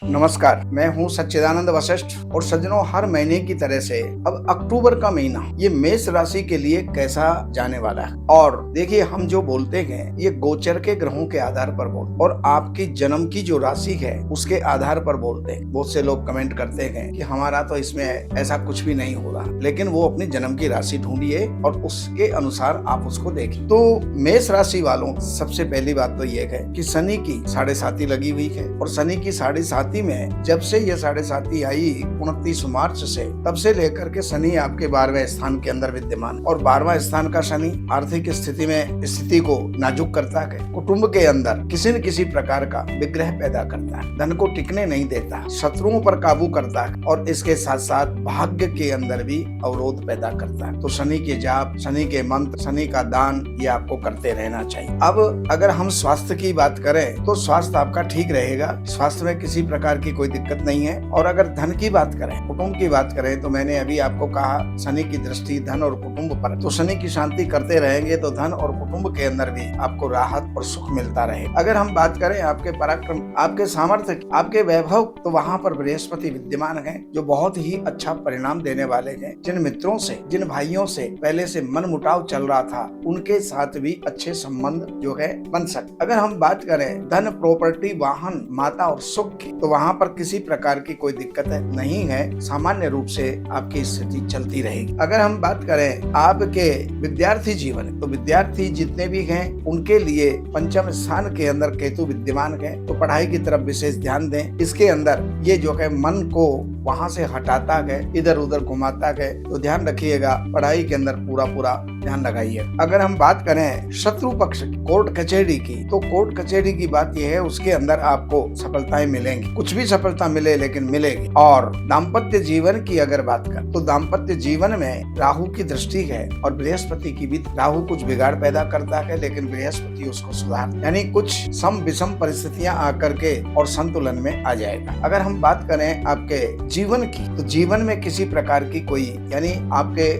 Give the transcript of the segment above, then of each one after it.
नमस्कार, मैं हूं सच्चिदानंद वशिष्ठ और सज्जनों, हर महीने की तरह से अब अक्टूबर का महीना ये मेष राशि के लिए कैसा जाने वाला है। और देखिए, हम जो बोलते हैं ये गोचर के ग्रहों के आधार पर बोलते और आपकी जन्म की जो राशि है उसके आधार पर बोलते हैं। बहुत से लोग कमेंट करते हैं कि हमारा तो इसमें ऐसा कुछ भी नहीं हो रहा, लेकिन वो अपनी जन्म की राशि ढूंढिए और उसके अनुसार आप उसको देखें। तो मेष राशि वालों, सबसे पहली बात तो ये है कि शनि की 7.5 लगी हुई है और शनि की 7.5 में जब से ये 7.5 आई 29 मार्च से, तब से लेकर के शनि आपके 12वें स्थान के अंदर विद्यमान और 12वां स्थान का शनि आर्थिक स्थिति को नाजुक करता है। कुटुंब के अंदर किसी न किसी प्रकार का विग्रह पैदा करता है, धन को टिकने नहीं देता, शत्रुओं पर काबू करता है और इसके साथ साथ भाग्य के अंदर भी अवरोध पैदा करता है। तो शनि के जाप, शनि के मंत्र, शनि का दान ये आपको करते रहना चाहिए। अब अगर हम स्वास्थ्य की बात करें तो स्वास्थ्य आपका ठीक रहेगा, स्वास्थ्य में किसी प्रकार की कोई दिक्कत नहीं है। और अगर धन की बात करें, कुटुंब की बात करें, तो मैंने अभी आपको कहा शनि की दृष्टि धन और कुटुंब पर, तो शनि की शांति करते रहेंगे तो धन और कुटुंब के अंदर भी आपको राहत और सुख मिलता रहे। अगर हम बात करें आपके पराक्रम, आपके सामर्थ्य, आपके वैभव, तो वहाँ पर बृहस्पति विद्यमान है जो बहुत ही अच्छा परिणाम देने वाले हैं। जिन मित्रों से, जिन भाइयों से पहले से मन मुटाव चल रहा था, उनके साथ भी अच्छे संबंध जो है बन सकते। अगर हम बात करें धन, प्रॉपर्टी, वाहन, माता और सुख की, तो वहाँ पर किसी प्रकार की कोई दिक्कत नहीं है, सामान्य रूप से आपकी स्थिति चलती रहेगी। अगर हम बात करें आपके विद्यार्थी जीवन, तो विद्यार्थी जितने भी हैं उनके लिए पंचम स्थान के अंदर केतु विद्यमान है, तो पढ़ाई की तरफ विशेष ध्यान दें। इसके अंदर ये जो है मन को वहां से हटाता है, इधर उधर घुमाता है, तो ध्यान रखिएगा, पढ़ाई के अंदर पूरा ध्यान लगाइए। अगर हम बात करें शत्रु पक्ष की, कोर्ट कचहरी की, तो कोर्ट कचहरी की बात यह है उसके अंदर आपको सफलताएं मिलेंगी, कुछ भी सफलता मिले लेकिन मिलेगी। और दाम्पत्य जीवन की अगर बात करें तो दाम्पत्य जीवन में राहु की दृष्टि है और बृहस्पति की भी। राहु कुछ बिगाड़ पैदा करता है लेकिन बृहस्पति उसको सुधार, यानी कुछ सम विषम परिस्थितियां आकर के और संतुलन में आ जाएगा। अगर हम बात करें आपके जीवन की, तो जीवन में किसी प्रकार की कोई, यानी आपके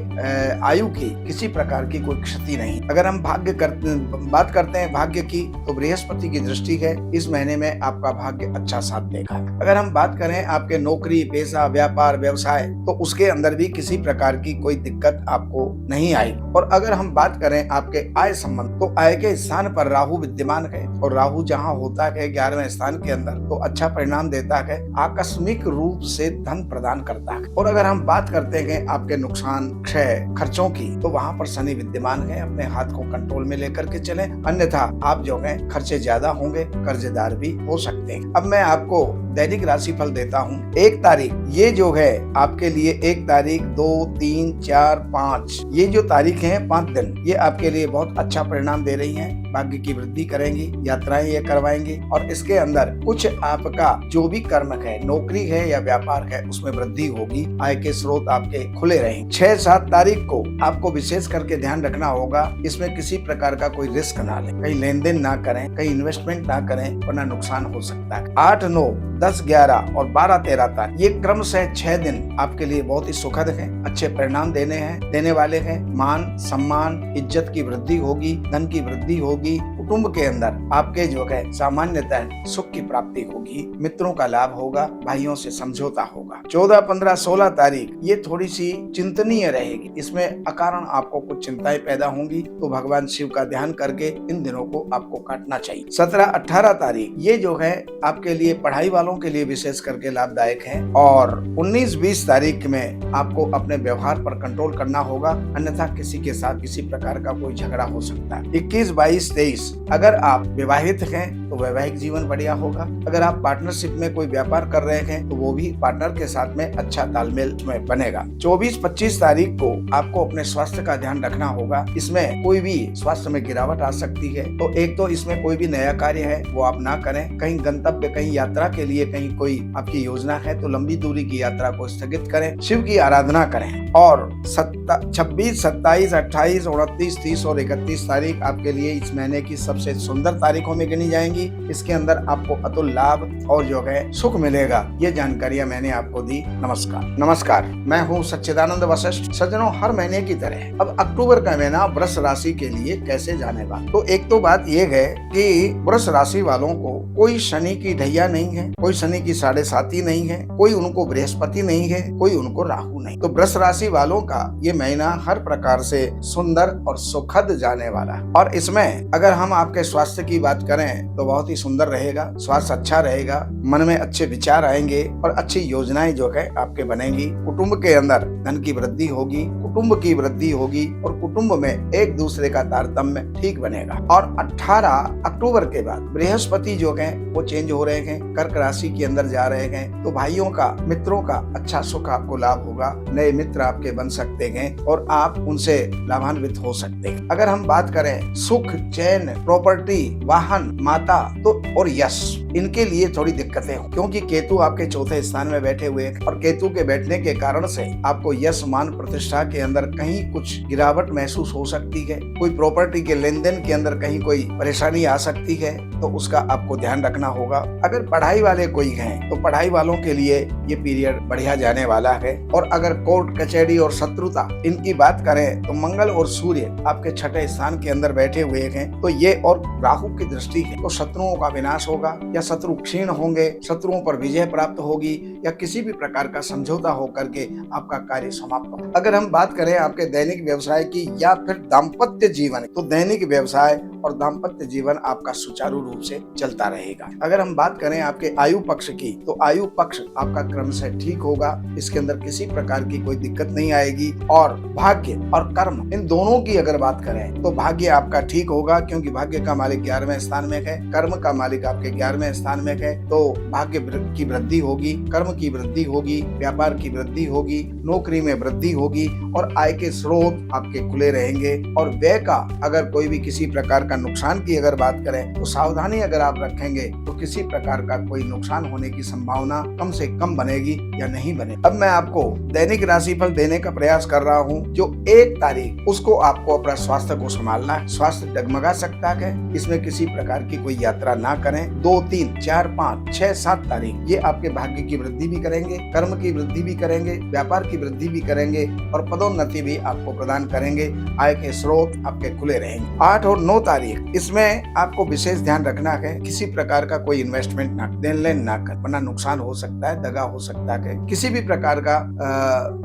आयु की किसी प्रकार की कोई क्षति नहीं। अगर हम बात करते हैं भाग्य की, तो बृहस्पति की दृष्टि है, इस महीने में आपका भाग्य अच्छा साथ देगा। अगर हम बात करें आपके नौकरी, पेशा, व्यापार, व्यवसाय, तो उसके अंदर भी किसी प्रकार की कोई दिक्कत आपको नहीं आएगी। और अगर हम बात करें आपके आय संबंध, तो आय के स्थान पर राहु विद्यमान है और राहु जहाँ होता है 11वें स्थान के अंदर, तो अच्छा परिणाम देता है, आकस्मिक रूप से धन प्रदान करता है। और अगर हम बात करते हैं आपके नुकसान, क्षय, खर्चों की, तो वहाँ पर शनि विद्यमान है, अपने हाथ को कंट्रोल में लेकर के चलें, अन्यथा आप जो है खर्चे ज्यादा होंगे, कर्जदार भी हो सकते हैं। अब मैं आपको दैनिक राशिफल देता हूँ। 1 तारीख, ये जो है आपके लिए 1 तारीख, 2, 3, 4, 5, ये जो तारीख है 5 दिन, ये आपके लिए बहुत अच्छा परिणाम दे रही हैं। भाग्य की वृद्धि करेंगी, यात्राएं ये करवाएंगी और इसके अंदर कुछ आपका जो भी कर्म है, नौकरी है या व्यापार है, उसमें वृद्धि होगी, आय के स्रोत आपके खुले रहेंगे। 6-7 तारीख को आपको विशेष करके ध्यान रखना होगा, इसमें किसी प्रकार का कोई रिस्क ना लें, कहीं लेन देन ना करें, कहीं इन्वेस्टमेंट ना करें, वरना नुकसान हो सकता है। 8, 9, 10, 11 और 12, 13 तारीख, ये क्रम से 6 दिन आपके लिए बहुत ही सुखद है, अच्छे परिणाम देने वाले हैं। मान, सम्मान, इज्जत की वृद्धि होगी, धन की वृद्धि होगी, कुटुंब के अंदर आपके जो है सामान्यतः सुख की प्राप्ति होगी, मित्रों का लाभ होगा, भाइयों से समझौता होगा। 14, 15, 16 तारीख ये थोड़ी सी चिंतनीय रहेगी, इसमें अकारण आपको कुछ चिंताएं पैदा होंगी, तो भगवान शिव का ध्यान करके इन दिनों को आपको काटना चाहिए। 17, 18 तारीख ये जो है आपके लिए, पढ़ाई वालों के लिए विशेष करके लाभदायक है। और 19, 20 तारीख में आपको अपने व्यवहार पर कंट्रोल करना होगा, अन्यथा किसी के साथ किसी प्रकार का कोई झगड़ा हो सकता है। 21, 22, 23 अगर आप विवाहित हैं तो वैवाहिक जीवन बढ़िया होगा। अगर आप पार्टनरशिप में कोई व्यापार कर रहे हैं तो वो भी पार्टनर के साथ में अच्छा तालमेल में बनेगा। 24, 25 तारीख को आपको अपने स्वास्थ्य का ध्यान रखना होगा, इसमें कोई भी स्वास्थ्य में गिरावट आ सकती है। तो एक तो इसमें कोई भी नया कार्य है वो आप ना करें, कहीं गंतव्य, कहीं यात्रा के लिए कहीं कोई आपकी योजना है तो लंबी दूरी की यात्रा को स्थगित करें, शिव की आराधना करें। और 26, 27, 28, 29, 30 और 31 तारीख आपके लिए इस महीने की सबसे सुंदर तारीखों में गिनी जाएंगी। इसके अंदर आपको अतुल लाभ और जो है सुख मिलेगा। ये जानकारियां मैंने आपको दी। नमस्कार, मैं हूँ सच्चिदानंद वशिष्ठ। सज्जनों, हर महीने की तरह अब अक्टूबर का महीना वृष राशि के लिए कैसे जाने वाला। तो एक तो बात ये है कि वृष राशि वालों को कोई शनि की ढैया नहीं है, कोई शनि की 7.5 नहीं है, कोई उनको बृहस्पति नहीं है, कोई उनको राहु नहीं। तो वृष राशि वालों का ये महीना हर प्रकार से सुंदर और सुखद जाने वाला है। और इसमें अगर हम आपके स्वास्थ्य की बात करें तो बहुत ही सुंदर रहेगा, स्वास्थ्य अच्छा रहेगा, मन में अच्छे विचार आएंगे और अच्छी योजनाएं जो है आपके बनेंगी। कुटुंब के अंदर धन की वृद्धि होगी, कुटुंब की वृद्धि होगी और कुटुंब में एक दूसरे का तारतम्य ठीक बनेगा। और 18 अक्टूबर के बाद बृहस्पति जो है वो चेंज हो रहे हैं, कर्क राशि के अंदर जा रहे हैं। तो भाइयों का, मित्रों का अच्छा सुख आपको लाभ होगा। नए मित्र आपके बन सकते हैं और आप उनसे लाभान्वित हो सकते हैं। अगर हम बात करें सुख, चैन, प्रॉपर्टी, वाहन, माता तो और यश, इनके लिए थोड़ी दिक्कतें हो, क्योंकि केतु आपके चौथे स्थान में बैठे हुए हैं और केतु के बैठने के कारण से आपको यश, मान, प्रतिष्ठा के अंदर कहीं कुछ गिरावट महसूस हो सकती है। कोई प्रॉपर्टी के लेन देन के अंदर कहीं कोई परेशानी आ सकती है, तो उसका आपको ध्यान रखना होगा। अगर पढ़ाई वाले कोई हैं तो पढ़ाई वालों के लिए ये पीरियड बढ़िया जाने वाला है। और अगर कोर्ट कचहरी और शत्रुता इनकी बात करें तो मंगल और सूर्य आपके छठे स्थान के अंदर बैठे हुए हैं, तो ये और राहु की दृष्टि है, तो शत्रुओं का विनाश होगा या शत्रु क्षीण होंगे, शत्रुओं पर विजय प्राप्त होगी या किसी भी प्रकार का समझौता हो करके आपका कार्य समाप्त हो। अगर हम बात करें आपके दैनिक व्यवसाय की या फिर दाम्पत्य जीवन, तो दैनिक व्यवसाय और दाम्पत्य जीवन आपका सुचारू रूप से चलता रहेगा। अगर हम बात करें आपके आयु पक्ष की, तो आयु पक्ष आपका क्रम से ठीक होगा, इसके अंदर किसी प्रकार की कोई दिक्कत नहीं आएगी। और भाग्य और कर्म, इन दोनों की अगर बात करें तो भाग्य आपका ठीक होगा, क्योंकि भाग्य का मालिक 11वें स्थान में है, कर्म का मालिक आपके 11वें स्थान में है। तो भाग्य की वृद्धि होगी, कर्म की वृद्धि होगी, व्यापार की वृद्धि होगी, नौकरी में वृद्धि होगी और आय के स्रोत आपके खुले रहेंगे। और व्यय का अगर कोई भी किसी प्रकार का नुकसान की अगर बात करें तो सावधानी अगर आप रखेंगे तो किसी प्रकार का कोई नुकसान होने की संभावना कम से कम बनेगी या नहीं बने। अब मैं आपको दैनिक राशिफल देने का प्रयास कर रहा हूं। जो 1 तारीख, उसको आपको अपना स्वास्थ्य को संभालना है। स्वास्थ्य डगमगा सकता है, इसमें किसी प्रकार की कोई यात्रा ना करें। 2, 3, 4, 5, 6, 7 तारीख ये आपके भाग्य की वृद्धि भी करेंगे, कर्म की वृद्धि भी करेंगे, व्यापार की वृद्धि भी करेंगे और पदोन्नति भी आपको प्रदान करेंगे। आय के स्रोत आपके खुले रहेंगे। 8 और 9 तारीख, इसमें आपको विशेष ध्यान रखना है, किसी प्रकार का कोई इन्वेस्टमेंट ना, देन लेन ना कर, वरना नुकसान हो सकता है, दगा हो सकता है, किसी भी प्रकार का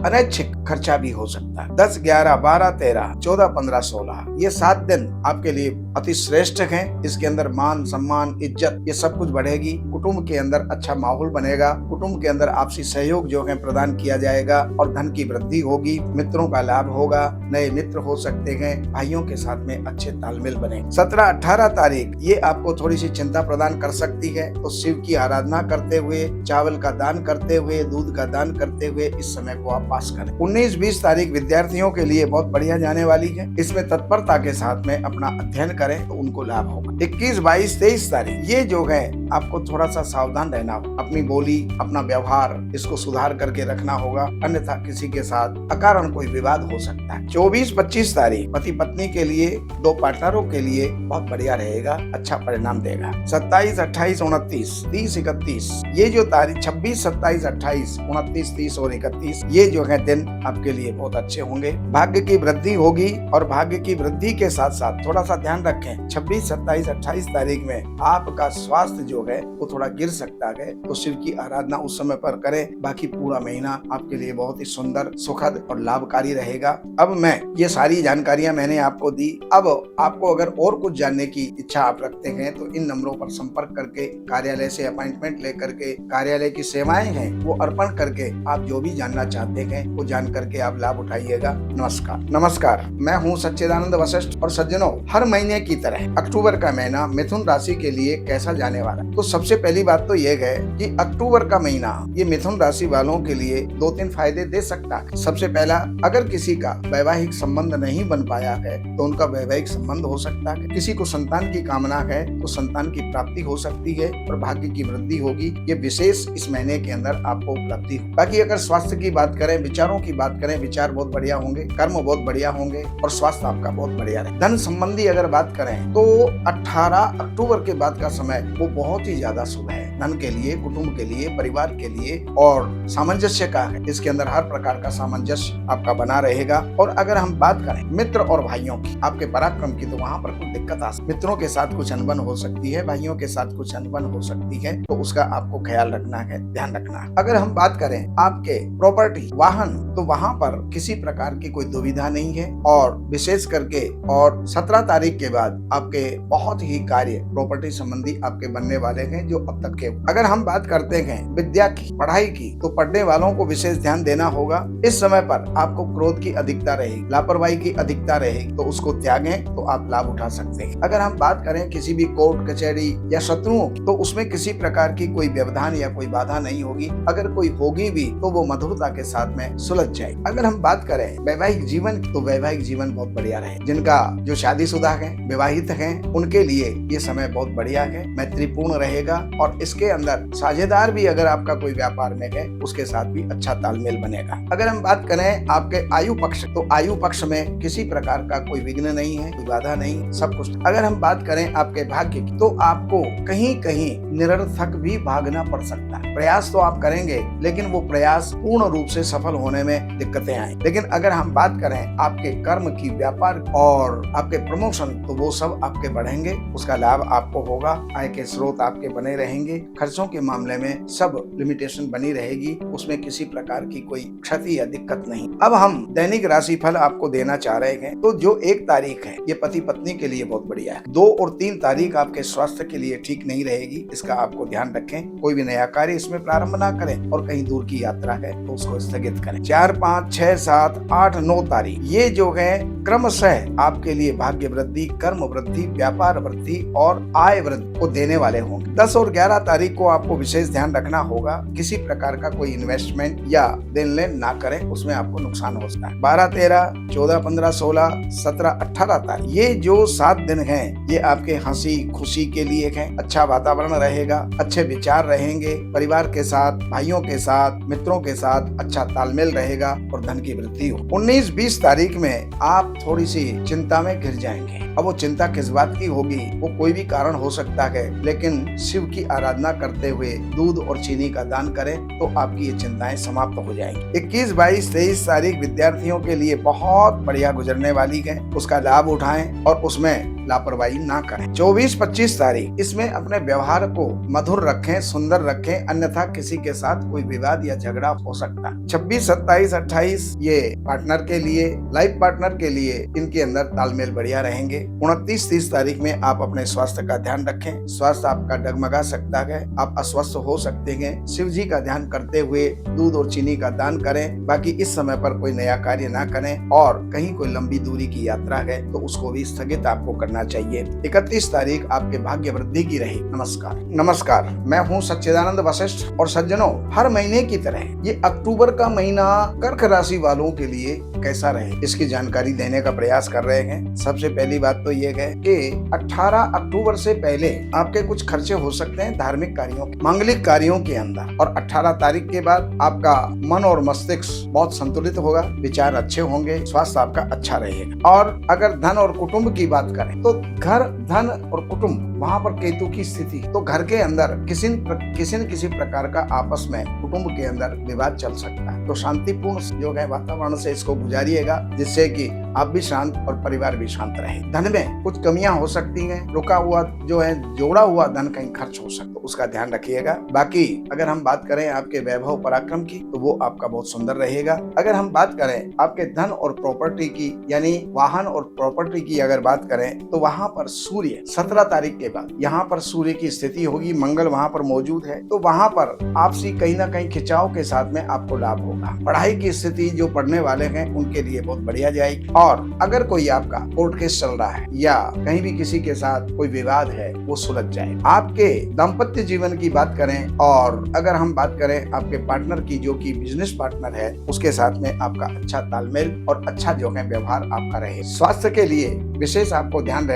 अनैच्छिक खर्चा भी हो सकता है। 10, 11, 12, 13, 14, 15, 16 ये 7 दिन आपके लिए अति श्रेष्ठ हैं। इसके अंदर मान, सम्मान, इज्जत ये सब कुछ बढ़ेगी। कुटुंब के अंदर अच्छा माहौल बनेगा, कुटुंब के अंदर आपसी सहयोग जो है प्रदान किया जाएगा और धन की वृद्धि होगी, मित्रों का लाभ होगा, नए मित्र हो सकते हैं, भाइयों के साथ में अच्छे तालमेल बने। 17, 18 तारीख ये आपको थोड़ी सी चिंता प्रदान कर सकती है, तो शिव की आराधना करते हुए, चावल का दान करते हुए, दूध का दान करते हुए इस समय को आप पास करें। 19, 20 तारीख विद्यार्थियों के लिए बहुत बढ़िया जाने वाली है। इसमें तत्परता के साथ में अपना अध्ययन करें तो उनको लाभ होगा। 21, 22, 23 तारीख ये जो है आपको थोड़ा सा सावधान रहना होगा। अपनी बोली, अपना व्यवहार इसको सुधार करके रखना होगा, अन्यथा किसी के साथ अकारण कोई विवाद हो सकता है। 24, 25 तारीख पति पत्नी के लिए, 2 पार्टनरों के लिए बहुत बढ़िया रहेगा, अच्छा परिणाम देगा। 27, 28, 29, 30, 31 ये जो तारीख 26, 27, 28, 29, 30 और 31 ये जो है दिन आपके लिए बहुत अच्छे होंगे। भाग्य की वृद्धि होगी और भाग्य की वृद्धि के साथ साथ थोड़ा सा ध्यान रखें, 26, 27, 28 तारीख में आपका स्वास्थ्य जो है वो थोड़ा गिर सकता है, तो शिव की आराधना उस समय पर करें। बाकी पूरा महीना आपके लिए बहुत ही सुंदर, सुखद और लाभकारी रहेगा। अब मैं ये सारी जानकारियां मैंने आपको दी। अब आपको अगर और कुछ जानने की इच्छा आप रखते हैं तो इन नंबरों पर संपर्क करके कार्यालय से अपॉइंटमेंट लेकर के कार्यालय की सेवाएं हैं वो अर्पण करके आप जो भी जानना चाहते हैं वो जान करके आप लाभ उठाइएगा। नमस्कार, मैं हूँ सच्चिदानंद वशिष्ठ। और सज्जनों, हर महीने की तरह अक्टूबर का महीना मिथुन राशि के लिए कैसा जाने वाला है, तो सबसे पहली बात तो ये है कि अक्टूबर का महीना ये मिथुन राशि वालों के लिए 2-3 फायदे दे सकता है। सबसे पहला, अगर किसी का वैवाहिक संबंध नहीं बन पाया है तो उनका वैवाहिक संबंध हो सकता है। किसी को संतान की कामना है तो संतान की प्राप्ति हो सकती है और भाग्य की वृद्धि होगी। ये विशेष इस महीने के अंदर आपको उपलब्धि हो। बाकी अगर स्वास्थ्य की बात करें, विचारों की बात करें विचार बहुत बढ़िया होंगे, कर्म बहुत बढ़िया होंगे और स्वास्थ्य आपका बहुत बढ़िया रहे। धन संबंधी अगर बात करें तो 18 अक्टूबर के बाद का समय वो बहुत ही ज्यादा शुभ है। धन के लिए, कुटुंब के लिए, परिवार के लिए और सामंजस्य का है। इसके अंदर हर प्रकार का सामंजस्य आपका बना रहेगा। और अगर हम बात करें मित्र और भाइयों की, आपके पराक्रम की, तो वहाँ पर कुछ दिक्कत आ सकती है। मित्रों के साथ कुछ अनबन हो सकती है, भाइयों के साथ कुछ अनबन हो सकती है, तो उसका आपको ख्याल रखना है, ध्यान रखना है। अगर हम बात करें आपके प्रॉपर्टी, वाहन, तो वहाँ पर किसी प्रकार की कोई दुविधा नहीं है। और विशेष करके और 17 तारीख के बाद आपके बहुत ही कार्य प्रॉपर्टी संबंधी आपके बनने वाले हैं जो अब तक के। अगर हम बात करते हैं विद्या की, पढ़ाई की, तो पढ़ने वालों को विशेष ध्यान देना होगा। इस समय पर आपको क्रोध की अधिकता रहेगी, लापरवाही की अधिकता रहेगी, तो उसको त्यागें तो आप लाभ उठा सकते हैं। अगर हम बात करें किसी भी कोर्ट कचहरी या शत्रुओं की, तो उसमें किसी प्रकार की कोई व्यवधान या कोई बाधा नहीं होगी। अगर कोई होगी भी तो वो मधुरता के साथ में सुलझ जाए। अगर हम बात करें वैवाहिक जीवन की, तो वैवाहिक जीवन बहुत बढ़िया रहे। जिनका जो शादीशुदा है, विवाहित हैं, उनके लिए ये समय बहुत बढ़िया है, मैत्रीपूर्ण रहेगा। और इसके अंदर साझेदार भी अगर आपका कोई व्यापार में है, उसके साथ भी अच्छा तालमेल बनेगा। अगर हम बात करें आपके आयु पक्ष, तो आयु पक्ष में किसी प्रकार का कोई विघ्न नहीं है, कोई बाधा नहीं, सब कुछ। अगर हम बात करें आपके भाग्य की, तो आपको कहीं कहीं निरर्थक भी भागना पड़ सकता है। प्रयास तो आप करेंगे, लेकिन वो प्रयास पूर्ण रूप से सफल होने में दिक्कतें आए। लेकिन अगर हम बात करें आपके कर्म की, व्यापार और आपके प्रमोशन, तो वो सब आपके बढ़ेंगे, उसका लाभ आपको होगा। आय के स्रोत आपके बने रहेंगे। खर्चों के मामले में सब लिमिटेशन बनी रहेगी, उसमें किसी प्रकार की कोई क्षति या दिक्कत नहीं। अब हम दैनिक राशि फल आपको देना चाह रहे हैं। तो जो 1 तारीख है ये पति पत्नी के लिए बहुत बढ़िया है। 2 और 3 तारीख आपके स्वास्थ्य के लिए ठीक नहीं रहेगी, इसका आपको ध्यान रखें। कोई भी नया कार्य इसमें प्रारंभ ना करें और कहीं दूर की यात्रा है तो उसको स्थगित करें। 4, 5, 6, 7, 8, 9 तारीख ये जो है क्रमशः आपके लिए भाग्य वृद्धि, कर्म वृद्धि, व्यापार वृद्धि और आय वृद्धि को देने वाले होंगे। 10 और 11 तारीख को आपको विशेष ध्यान रखना होगा, किसी प्रकार का कोई इन्वेस्टमेंट या देन लेन ना करें, उसमें आपको नुकसान हो सकता है। 12, 13, 14, 15, 16, 17, 18 तारीख ये जो 7 दिन हैं, ये आपके हंसी खुशी के लिए हैं। अच्छा वातावरण रहेगा, अच्छे विचार रहेंगे, परिवार के साथ, भाइयों के साथ, मित्रों के साथ अच्छा तालमेल रहेगा और धन की वृद्धि हो। 19, 20 तारीख में आप थोड़ी सी चिंता में घिर जाएंगे। अब वो चिंता किस बात की होगी, वो कोई भी कारण हो सकता है, लेकिन शिव की आराधना करते हुए दूध और चीनी का दान करें तो आपकी ये चिंताएं समाप्त हो जाएंगी। 21, 22, 23 तारीख विद्यार्थियों के लिए बहुत बढ़िया गुजरने वाली है, उसका लाभ उठाएं और उसमें लापरवाही ना करें। 24, 25 तारीख इसमें अपने व्यवहार को मधुर रखें, सुंदर रखें, अन्यथा किसी के साथ कोई विवाद या झगड़ा हो सकता है। 26, 27, 28 ये पार्टनर के लिए, लाइफ पार्टनर के लिए इनके अंदर तालमेल बढ़िया रहेंगे। 29, 30 तारीख में आप अपने स्वास्थ्य का ध्यान रखें। स्वास्थ्य आपका डगमगा सकता है, आप अस्वस्थ हो सकते हैं। शिव जी का ध्यान करते हुए दूध और चीनी का दान करें। बाकी इस समय पर कोई नया कार्य ना करें और कहीं कोई लंबी दूरी की यात्रा है तो उसको भी स्थगित आपको करना चाहिए। 31 तारीख आपके भाग्य वृद्धि की रही। नमस्कार, मैं हूँ सच्चिदानंद वशिष्ठ। और सज्जनों, हर महीने की तरह ये अक्टूबर का महीना कर्क राशि वालों के लिए कैसा रहे, इसकी जानकारी देने का प्रयास कर रहे हैं। सबसे पहली बात तो ये है कि 18 अक्टूबर से पहले आपके कुछ खर्चे हो सकते हैं धार्मिक कार्यों, मांगलिक कार्यों के अंदर। और 18 तारीख के बाद आपका मन और मस्तिष्क बहुत संतुलित होगा, विचार अच्छे होंगे, स्वास्थ्य आपका अच्छा रहेगा। और अगर धन और कुटुंब की बात करें तो घर, धन और कुटुंब, वहाँ पर केतु की स्थिति, तो घर के अंदर किसी न किसी प्रकार का आपस में कुटुंब के अंदर विवाद चल सकता है। तो शांतिपूर्ण जो है वातावरण से इसको गुजारिएगा, जिससे कि आप भी शांत और परिवार भी शांत रहे। धन में कुछ कमियां हो सकती हैं, रुका हुआ जो है जोड़ा हुआ धन कहीं खर्च हो सकता है, उसका ध्यान रखिएगा। बाकी अगर हम बात करें आपके वैभव पराक्रम की, तो वो आपका बहुत सुंदर रहेगा। अगर हम बात करें आपके धन और प्रॉपर्टी की, यानी वाहन और प्रॉपर्टी की अगर बात करें, तो वहाँ पर सूर्य 17 तारीख के बाद यहाँ पर सूर्य की स्थिति होगी, मंगल वहाँ पर मौजूद है, तो वहाँ पर आपसी कहीं ना कहीं खिंचाव के साथ में आपको लाभ होगा। पढ़ाई की स्थिति जो पढ़ने वाले हैं उनके लिए बहुत बढ़िया जाएगी। और अगर कोई आपका कोर्ट केस चल रहा है या कहीं भी किसी के साथ कोई विवाद है, वो सुलझ जाए। आपके दाम्पत्य जीवन की बात करें और अगर हम बात करें आपके पार्टनर की, जो कि बिजनेस पार्टनर है, उसके साथ में आपका अच्छा तालमेल और अच्छा जो है व्यवहार आपका रहे। स्वास्थ्य के लिए विशेष आपको ध्यान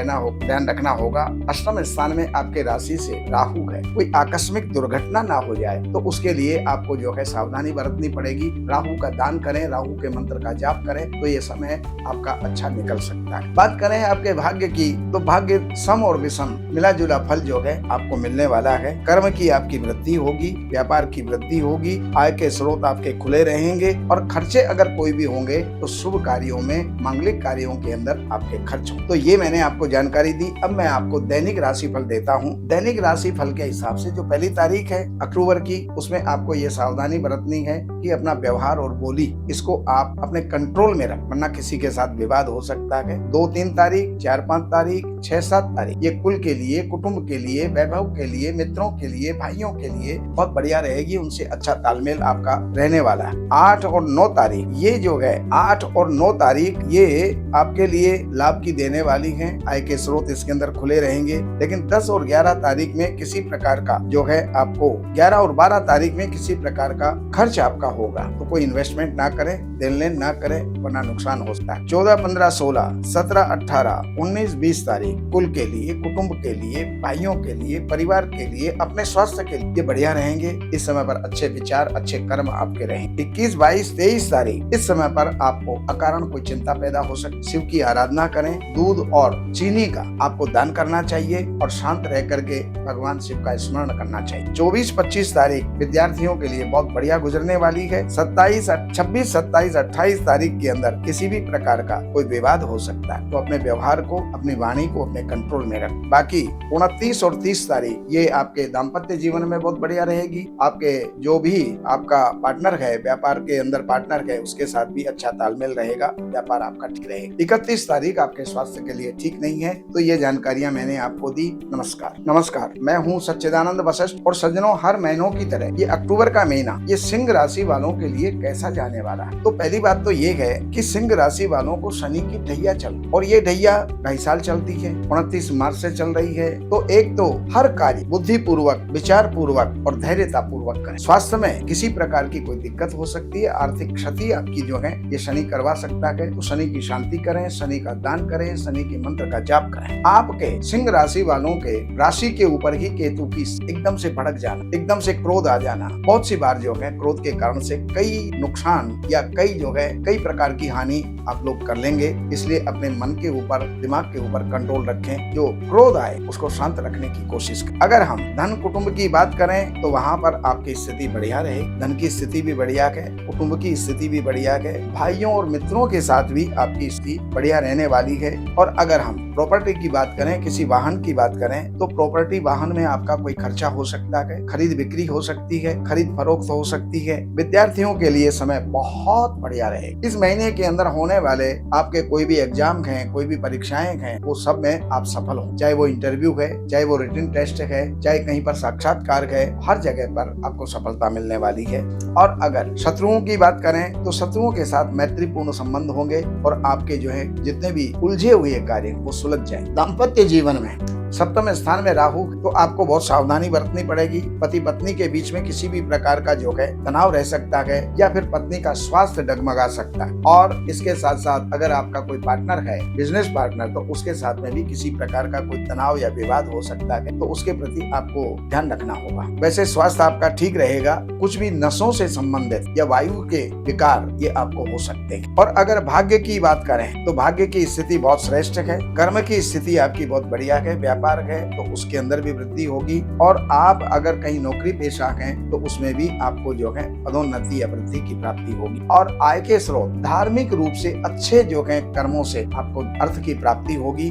रखना होगा। अष्टम स्थान में आपके राशि से राहु है, कोई आकस्मिक दुर्घटना ना हो जाए, तो उसके लिए आपको जो है सावधानी बरतनी पड़ेगी। राहु का दान करें, राहु के मंत्र का जाप करें तो ये समय आपका अच्छा निकल सकता है। बात करें आपके भाग्य की तो भाग्य सम और विषम मिला जुला फल जो है आपको मिलने वाला है। कर्म की आपकी वृद्धि होगी, व्यापार की वृद्धि होगी, आय के स्रोत आपके खुले रहेंगे और खर्चे अगर कोई भी होंगे तो शुभ कार्यों में, मांगलिक कार्यों के अंदर आपके खर्च हो। तो ये मैंने आपको जानकारी दी। अब मैं आपको दैनिक राशि फल देता हूँ। दैनिक राशि फल के हिसाब से जो पहली तारीख है अक्टूबर की, उसमें आपको ये सावधानी बरतनी है कि अपना व्यवहार और बोली इसको आप अपने कंट्रोल में रख, वरना किसी के साथ विवाद हो सकता है। 2-3 तारीख, 4-5 तारीख, 6-7 तारीख ये कुल के लिए, कुटुंब के लिए, वैभव के लिए, मित्रों के लिए, भाइयों के लिए बहुत बढ़िया रहेगी। उनसे अच्छा तालमेल आपका रहने वाला है। 8 और 9 तारीख ये जो है 8 और 9 तारीख ये आपके लिए लाभ की देने वाली है। आय के स्रोत इसके अंदर खुले रहेंगे। लेकिन 10 और 11 तारीख में किसी प्रकार का जो है आपको 11 और 12 तारीख में किसी प्रकार का खर्च आपका होगा, तो कोई इन्वेस्टमेंट ना करें, देन लेन ना करें वरना नुकसान हो सकता है। 14, 15, 16, 17, 18, 19, 20 तारीख कुल के लिए, कुटुंब के लिए, भाइयों के लिए, परिवार के लिए, अपने स्वास्थ्य के लिए बढ़िया रहेंगे। इस समय पर अच्छे विचार, अच्छे कर्म आपके रहेंगे। 21, 22, 23 तारीख इस समय पर आपको अकारण कोई चिंता पैदा हो सकती। शिव की आराधना करें, दूध और चीनी का आपको दान करना चाहिए और शांत रह करके भगवान शिव का स्मरण करना चाहिए। 24, 25 तारीख विद्यार्थियों के लिए बहुत बढ़िया गुजरने वाली है। 26, 27, 28 तारीख के अंदर किसी भी प्रकार का कोई विवाद हो सकता है, तो अपने व्यवहार को, अपनी वाणी को अपने कंट्रोल में रख। बाकी 29 और 30 तारीख ये आपके दाम्पत्य जीवन में बहुत बढ़िया रहेगी। आपके जो भी आपका पार्टनर है, व्यापार के अंदर पार्टनर है, उसके साथ भी अच्छा तालमेल रहेगा, व्यापार आपका ठीक रहेगा। 31 तारीख आपके स्वास्थ्य के लिए ठीक नहीं है। तो ये जानकारियां मैंने आपको दी। नमस्कार, मैं हूँ सच्चिदानंद वशिष्ठ। और सज्जनों, हर महीनों की तरह ये अक्टूबर का महीना ये सिंह राशि वालों के लिए कैसा जाने वाला है। तो पहली बात तो ये है कि सिंह राशि वालों को शनि की ढैया चल, और ये ढैया 2.5 साल चलती है, 29 मार्च से चल रही है। तो एक तो हर कार्य बुद्धि पूर्वक, विचार पूर्वक और धैर्यता पूर्वक करें। स्वास्थ्य में किसी प्रकार की कोई दिक्कत हो सकती है, आर्थिक क्षति आपकी जो है ये शनि करवा सकता है। तो शनि की शांति करें, शनि का दान करें, शनि के मंत्र का जाप करें। आपके सिंह राशि वालों के राशि के ऊपर ही केतु की एकदम से भड़क जाना, एकदम से क्रोध आ जाना, बहुत सी बार जो है क्रोध के कारण से कई नुकसान या कई प्रकार की हानि आप लोग कर लेंगे। इसलिए अपने मन के ऊपर, दिमाग के ऊपर कंट्रोल रखें। जो क्रोध आए उसको शांत रखने की कोशिश करें। अगर हम धन कुटुंब की बात करें तो वहाँ पर आपकी स्थिति बढ़िया रहे, धन की स्थिति भी बढ़िया है, कुटुंब की स्थिति भी बढ़िया है, भाइयों और मित्रों के साथ भी आपकी स्थिति बढ़िया रहने वाली है। और अगर हम प्रॉपर्टी की बात करें, किसी वाहन की बात करें, तो प्रॉपर्टी वाहन में आपका कोई खर्चा हो सकता है, खरीद बिक्री हो सकती है, खरीद फरोख्त हो सकती है। विद्यार्थियों के लिए समय बहुत बढ़िया रहे। इस महीने के अंदर होने वाले आपके कोई भी एग्जाम हैं, कोई भी परीक्षाएं हैं, वो सब में आप सफल हो। चाहे वो इंटरव्यू है, चाहे वो रिटन टेस्ट है, चाहे कहीं पर साक्षात्कार है, हर जगह पर आपको सफलता मिलने वाली है। और अगर शत्रुओं की बात करें तो शत्रुओं के साथ मैत्रीपूर्ण संबंध होंगे और आपके जो है जितने भी उलझे हुए कार्य वो सुलझ जाए। दाम्पत्य जीवन में सप्तम स्थान में राहु, तो आपको बहुत सावधानी बरतनी पड़ेगी। पति पत्नी के बीच में किसी भी प्रकार का जो है तनाव रह सकता है या फिर पत्नी का स्वास्थ्य डगमगा सकता है। और इसके साथ साथ अगर आपका कोई पार्टनर है, बिजनेस पार्टनर, तो उसके साथ में भी किसी प्रकार का कोई तनाव या विवाद हो सकता है, तो उसके प्रति आपको ध्यान रखना होगा। वैसे स्वास्थ्य आपका ठीक रहेगा। कुछ भी नसों से संबंधित या वायु के विकार ये आपको हो सकते हैं। और अगर भाग्य की बात करें तो भाग्य की स्थिति बहुत श्रेष्ठ है। कर्म की स्थिति आपकी बहुत बढ़िया है। व्यापार है तो उसके अंदर भी वृद्धि होगी। और आप अगर कहीं नौकरी पेशा हैं तो उसमें भी आपको जो है पदोन्नति या वृद्धि की प्राप्ति होगी। और आय के स्रोत धार्मिक रूप से अच्छे जो है कर्मों से आपको अर्थ की प्राप्ति होगी।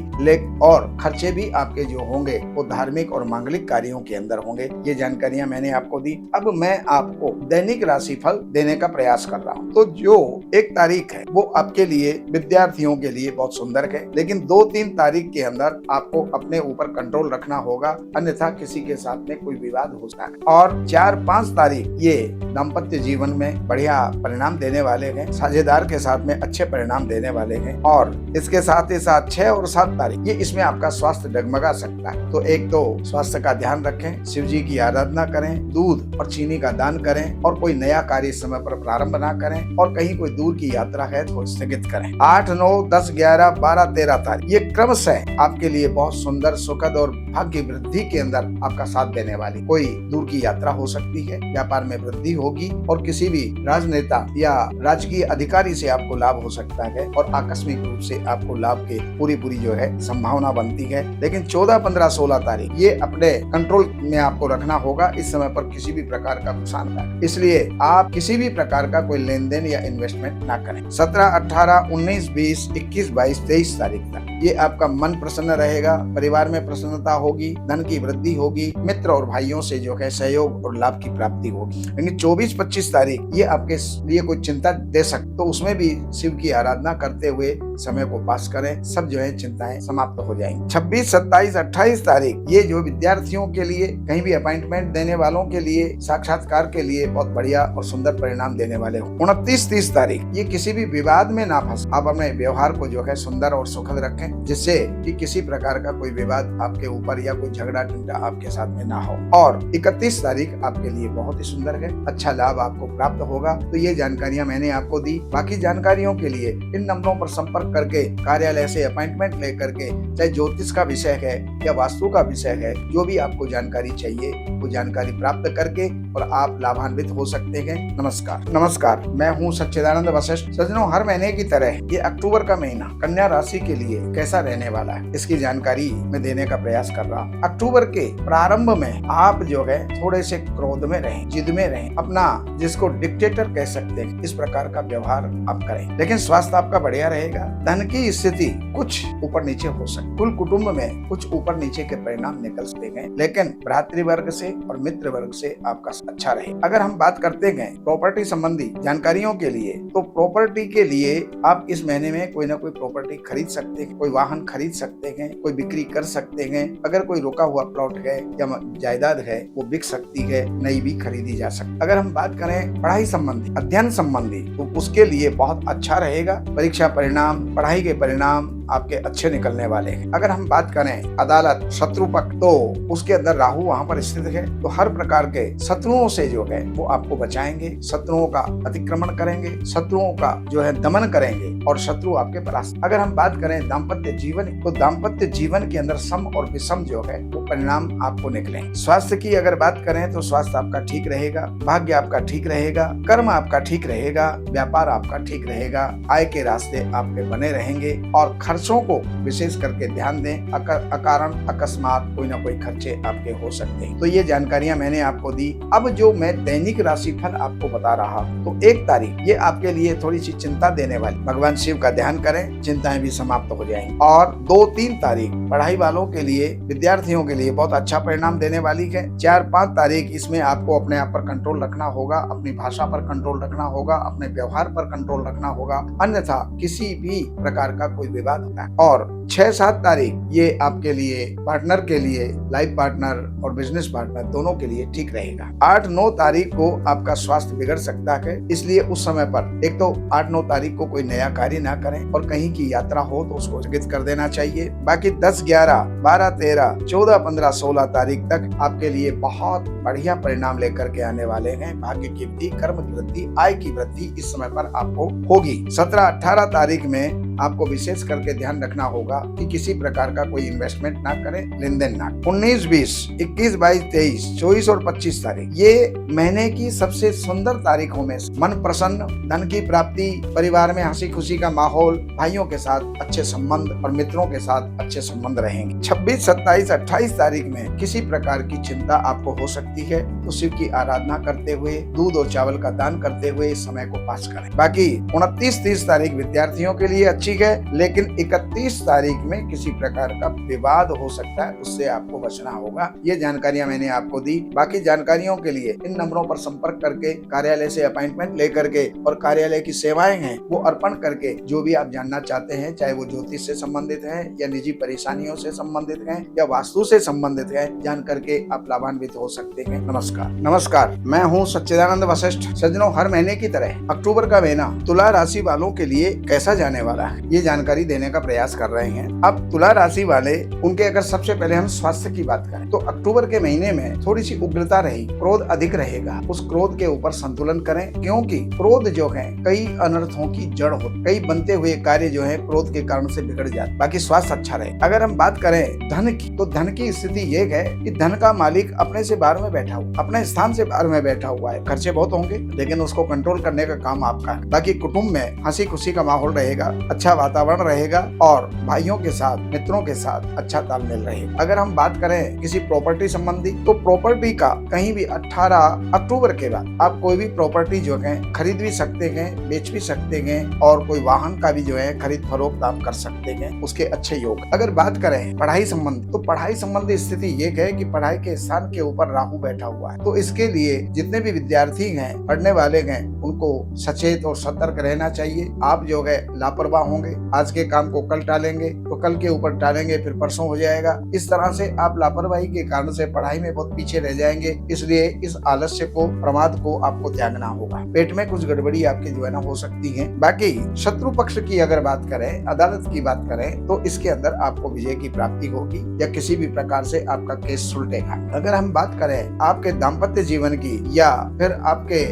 और खर्चे भी आपके जो होंगे वो धार्मिक और मांगलिक कार्यों के अंदर होंगे। ये जानकारियां मैंने आपको दी। अब मैं आपको दैनिक राशि फल देने का प्रयास कर रहा हूँ। तो जो 1 तारीख है वो आपके लिए, विद्यार्थियों के लिए बहुत सुंदर है। लेकिन 2-3 तारीख के अंदर आपको अपने ऊपर कंट्रोल रखना होगा, अन्यथा किसी के साथ में कोई विवाद हो सकता है। और 4-5 तारीख ये दाम्पत्य जीवन में बढ़िया परिणाम देने वाले हैं, साझेदार के साथ में अच्छे परिणाम देने वाले हैं। और इसके साथ ही साथ 6 और 7 तारीख ये इसमें आपका स्वास्थ्य डगमगा सकता है। तो एक तो स्वास्थ्य का ध्यान रखें, शिव जी की आराधना करें, दूध और चीनी का दान करें, और कोई नया कार्य समय पर प्रारंभ ना करें, और कहीं कोई दूर की यात्रा है तो स्थगित करें। 8, 9, 10, 11, 12, 13 तारीख ये क्रमशः आपके लिए बहुत सुंदर सुखद और भाग्य वृद्धि के अंदर आपका साथ देने वाली। कोई दूर की यात्रा हो सकती है, व्यापार में वृद्धि होगी और किसी भी राजनेता या राजकीय अधिकारी से आपको लाभ हो सकता है और आकस्मिक रूप से आपको लाभ के पूरी जो है संभावना बनती है। लेकिन 14, 15, 16 तारीख ये अपने कंट्रोल में आपको रखना होगा। इस समय पर किसी भी प्रकार का नुकसान है, इसलिए आप किसी भी प्रकार का कोई लेन देन या इन्वेस्टमेंट ना करें। 17, 18, 19, 20, 21, 22, 23 तारीख तक ये आपका मन प्रसन्न रहेगा, परिवार में प्रसन्नता होगी, धन की वृद्धि होगी, मित्र और भाइयों से जो है सहयोग और लाभ की प्राप्ति होगी। लेकिन 24, 25 तारीख ये आपके लिए कोई चिंता दे सकते, तो उसमें भी शिव की आराधना करते हुए समय को पास करें, सब जो है चिंताएं समाप्त हो जाएंगी। 26, 27, 28 तारीख ये जो विद्यार्थियों के लिए, कहीं भी अपॉइंटमेंट देने वालों के लिए, साक्षात्कार के लिए बहुत बढ़िया और सुंदर परिणाम देने वाले हो। 29, 30 तारीख ये किसी भी विवाद में ना फंस, आप अपने व्यवहार को जो है सुंदर और सुखद रखें, जिससे कि किसी प्रकार का कोई विवाद आपके ऊपर या कोई झगड़ा टिंडा आपके साथ में ना हो। और 31 तारीख आपके लिए बहुत ही सुंदर है, अच्छा लाभ आपको प्राप्त होगा। तो ये जानकारियां मैंने आपको दी। बाकी जानकारियों के लिए इन नंबरों पर संपर्क करके कार्यालय से अपॉइंटमेंट लेकर के, चाहे ज्योतिष का विषय है या वास्तु का विषय है, जो भी आपको जानकारी चाहिए वो जानकारी प्राप्त करके और आप लाभान्वित हो सकते हैं। नमस्कार, मैं हूँ सच्चिदानंद वशिष्ठ। सज्जनों, हर महीने की तरह ये अक्टूबर का महीना कन्या राशि के लिए कैसा रहने वाला है, इसकी जानकारी मैं देने का प्रयास कर रहा हूँ। अक्टूबर के प्रारंभ में आप जो है थोड़े से क्रोध में रहें, जिद में रहें, अपना जिसको डिक्टेटर कह सकते हैं इस प्रकार का व्यवहार आप करें। लेकिन स्वास्थ्य आपका बढ़िया रहेगा, धन की स्थिति कुछ ऊपर नीचे हो सकती, कुल कुटुंब में कुछ ऊपर नीचे के परिणाम निकल सकते हैं, लेकिन भ्रातृवर्ग से और मित्र वर्ग से आपका अच्छा रहे। अगर हम बात करते हैं प्रॉपर्टी संबंधी जानकारियों के लिए, तो प्रॉपर्टी के लिए आप इस महीने में कोई ना कोई प्रॉपर्टी खरीद सकते हैं, कोई वाहन खरीद सकते हैं, कोई बिक्री कर सकते हैं। अगर कोई रुका हुआ प्लॉट है या जायदाद है वो बिक सकती है, नई भी खरीदी जा सकती। अगर हम बात करें पढ़ाई संबंधी, अध्ययन संबंधी, तो उसके लिए बहुत अच्छा रहेगा। परीक्षा परिणाम, पढ़ाई के परिणाम आपके अच्छे निकलने वाले हैं। अगर हम बात करें अदालत, शत्रु पक्ष, तो उसके अंदर राहु वहां पर स्थित है, तो हर प्रकार के शत्रुओं से जो है वो आपको बचाएंगे, शत्रुओं का अतिक्रमण करेंगे, शत्रुओं का जो है दमन करेंगे और शत्रु आपके परास्त। अगर हम बात करें दाम्पत्य जीवन, तो दाम्पत्य जीवन के अंदर सम और विषम जो है वो परिणाम आपको निकले। स्वास्थ्य की अगर बात करें तो स्वास्थ्य आपका ठीक रहेगा, भाग्य आपका ठीक रहेगा, कर्म आपका ठीक रहेगा, व्यापार आपका ठीक रहेगा, आय के रास्ते आपके बने रहेंगे और खर्चों को विशेष करके ध्यान दें। अकारण अकस्मात कोई ना कोई खर्चे आपके हो सकते हैं। तो ये जानकारियां मैंने आपको दी। अब जो मैं दैनिक राशिफल आपको बता रहा हूँ, तो 1 तारीख ये आपके लिए थोड़ी सी चिंता देने वाली, भगवान शिव का ध्यान करें, चिंताएं भी समाप्त हो जाएंगी। और 2, 3 तारीख पढ़ाई वालों के लिए, विद्यार्थियों के लिए बहुत अच्छा परिणाम देने वाली है। 4, 5 तारीख इसमें आपको अपने आप पर कंट्रोल रखना होगा, अपनी भाषा पर कंट्रोल रखना होगा, अपने व्यवहार पर कंट्रोल रखना होगा, अन्यथा किसी भी प्रकार का कोई विवाद होता है। और 6, 7 तारीख ये आपके लिए, पार्टनर के लिए, लाइफ पार्टनर और बिजनेस पार्टनर दोनों के लिए ठीक रहेगा। 8, 9 तारीख को आपका स्वास्थ्य बिगड़ सकता है, इसलिए उस समय पर एक तो 8, 9 तारीख को कोई नया कार्य ना करें और कहीं की यात्रा हो तो उसको स्थगित कर देना चाहिए। बाकी 10, 11, 12, 13, 14, 15, 16 तारीख तक आपके लिए बहुत बढ़िया परिणाम लेकर के आने वाले हैं। भाग्य की वृद्धि, कर्म की वृद्धि, आय की वृद्धि इस समय पर आपको होगी। 17, 18 तारीख में आपको विशेष करके ध्यान रखना होगा कि किसी प्रकार का कोई इन्वेस्टमेंट ना करें, लेन देन ना। 19, 20, 21, 22, 23, 24 और 25 तारीख ये महीने की सबसे सुंदर तारीखों में मन प्रसन्न, धन की प्राप्ति, परिवार में हंसी खुशी का माहौल, भाइयों के साथ अच्छे संबंध और मित्रों के साथ अच्छे संबंध रहेंगे। 26, 27, 28 तारीख में किसी प्रकार की चिंता आपको हो सकती है, तो शिव की आराधना करते हुए, दूध और चावल का दान करते हुए इस समय को पास करें। बाकी 29, 30 तारीख विद्यार्थियों के लिए अच्छी है, लेकिन 31 तारीख में किसी प्रकार का विवाद हो सकता है, उससे आपको बचना होगा। ये जानकारियां मैंने आपको दी। बाकी जानकारियों के लिए इन नंबरों पर संपर्क करके, कार्यालय से अपॉइंटमेंट लेकर के और कार्यालय की सेवाएं हैं वो अर्पण करके, जो भी आप जानना चाहते हैं, चाहे वो ज्योतिष से संबंधित है या निजी परेशानियों से संबंधित है या वास्तु से संबंधित है, जान करके आप लाभान्वित हो सकते हैं। नमस्कार, मैं हूँ सच्चिदानंद वशिष्ठ। सज्जनों, हर महीने की तरह अक्टूबर का महीना तुला राशि वालों के लिए कैसा जाने वाला है, है, ये जानकारी देने का प्रयास कर रहे हैं। अब तुला राशि वाले उनके अगर सबसे पहले हम स्वास्थ्य की बात करें तो अक्टूबर के महीने में थोड़ी सी उग्रता रही, क्रोध अधिक रहेगा। उस क्रोध के ऊपर संतुलन करें, क्योंकि क्रोध जो है कई अनर्थों की जड़ हो, कई बनते हुए कार्य जो है क्रोध के कारण से बिगड़ जाते। बाकी स्वास्थ्य अच्छा रहे। अगर हम बात करें धन की तो धन की स्थिति ये है कि धन का मालिक अपने से बाहर में बैठा हुआ, अपने स्थान से बाहर में बैठा हुआ है। खर्चे बहुत होंगे लेकिन उसको कंट्रोल करने का काम आपका है। बाकी कुटुंब में हंसी खुशी का माहौल रहेगा, अच्छा वातावरण रहेगा और भाइयों के साथ, मित्रों के साथ अच्छा तालमेल रहेगा। अगर हम बात करें किसी प्रॉपर्टी संबंधी तो प्रॉपर्टी का कहीं भी 18 अक्टूबर के बाद आप कोई भी प्रॉपर्टी जो है खरीद भी सकते हैं, बेच भी सकते हैं और कोई वाहन का भी जो है खरीद फरोख्त आप कर सकते हैं, उसके अच्छे योग। अगर बात करें पढ़ाई संबंधी तो पढ़ाई संबंधी स्थिति ये है कि पढ़ाई के स्थान के ऊपर राहु बैठा हुआ है, तो इसके लिए जितने भी विद्यार्थी हैं, पढ़ने वाले हैं, उनको सचेत और सतर्क रहना चाहिए। आप जो है लापरवाह होंगे, आज के काम को कल टालेंगे तो कल के ऊपर टालेंगे फिर परसों हो जाएगा। इस तरह से आप लापरवाही के कारण से पढ़ाई में बहुत पीछे रह जाएंगे, इसलिए इस आलस्य को, प्रमाद को आपको त्यागना होगा। पेट में कुछ गड़बड़ी आपकी जो है ना हो सकती है। बाकी शत्रु पक्ष की अगर बात करें, अदालत की बात करें तो इसके अंदर आपको विजय की प्राप्ति होगी या किसी भी प्रकार से आपका केस सुलटेगा। अगर हम बात करें आपके दाम्पत्य जीवन की या फिर आपके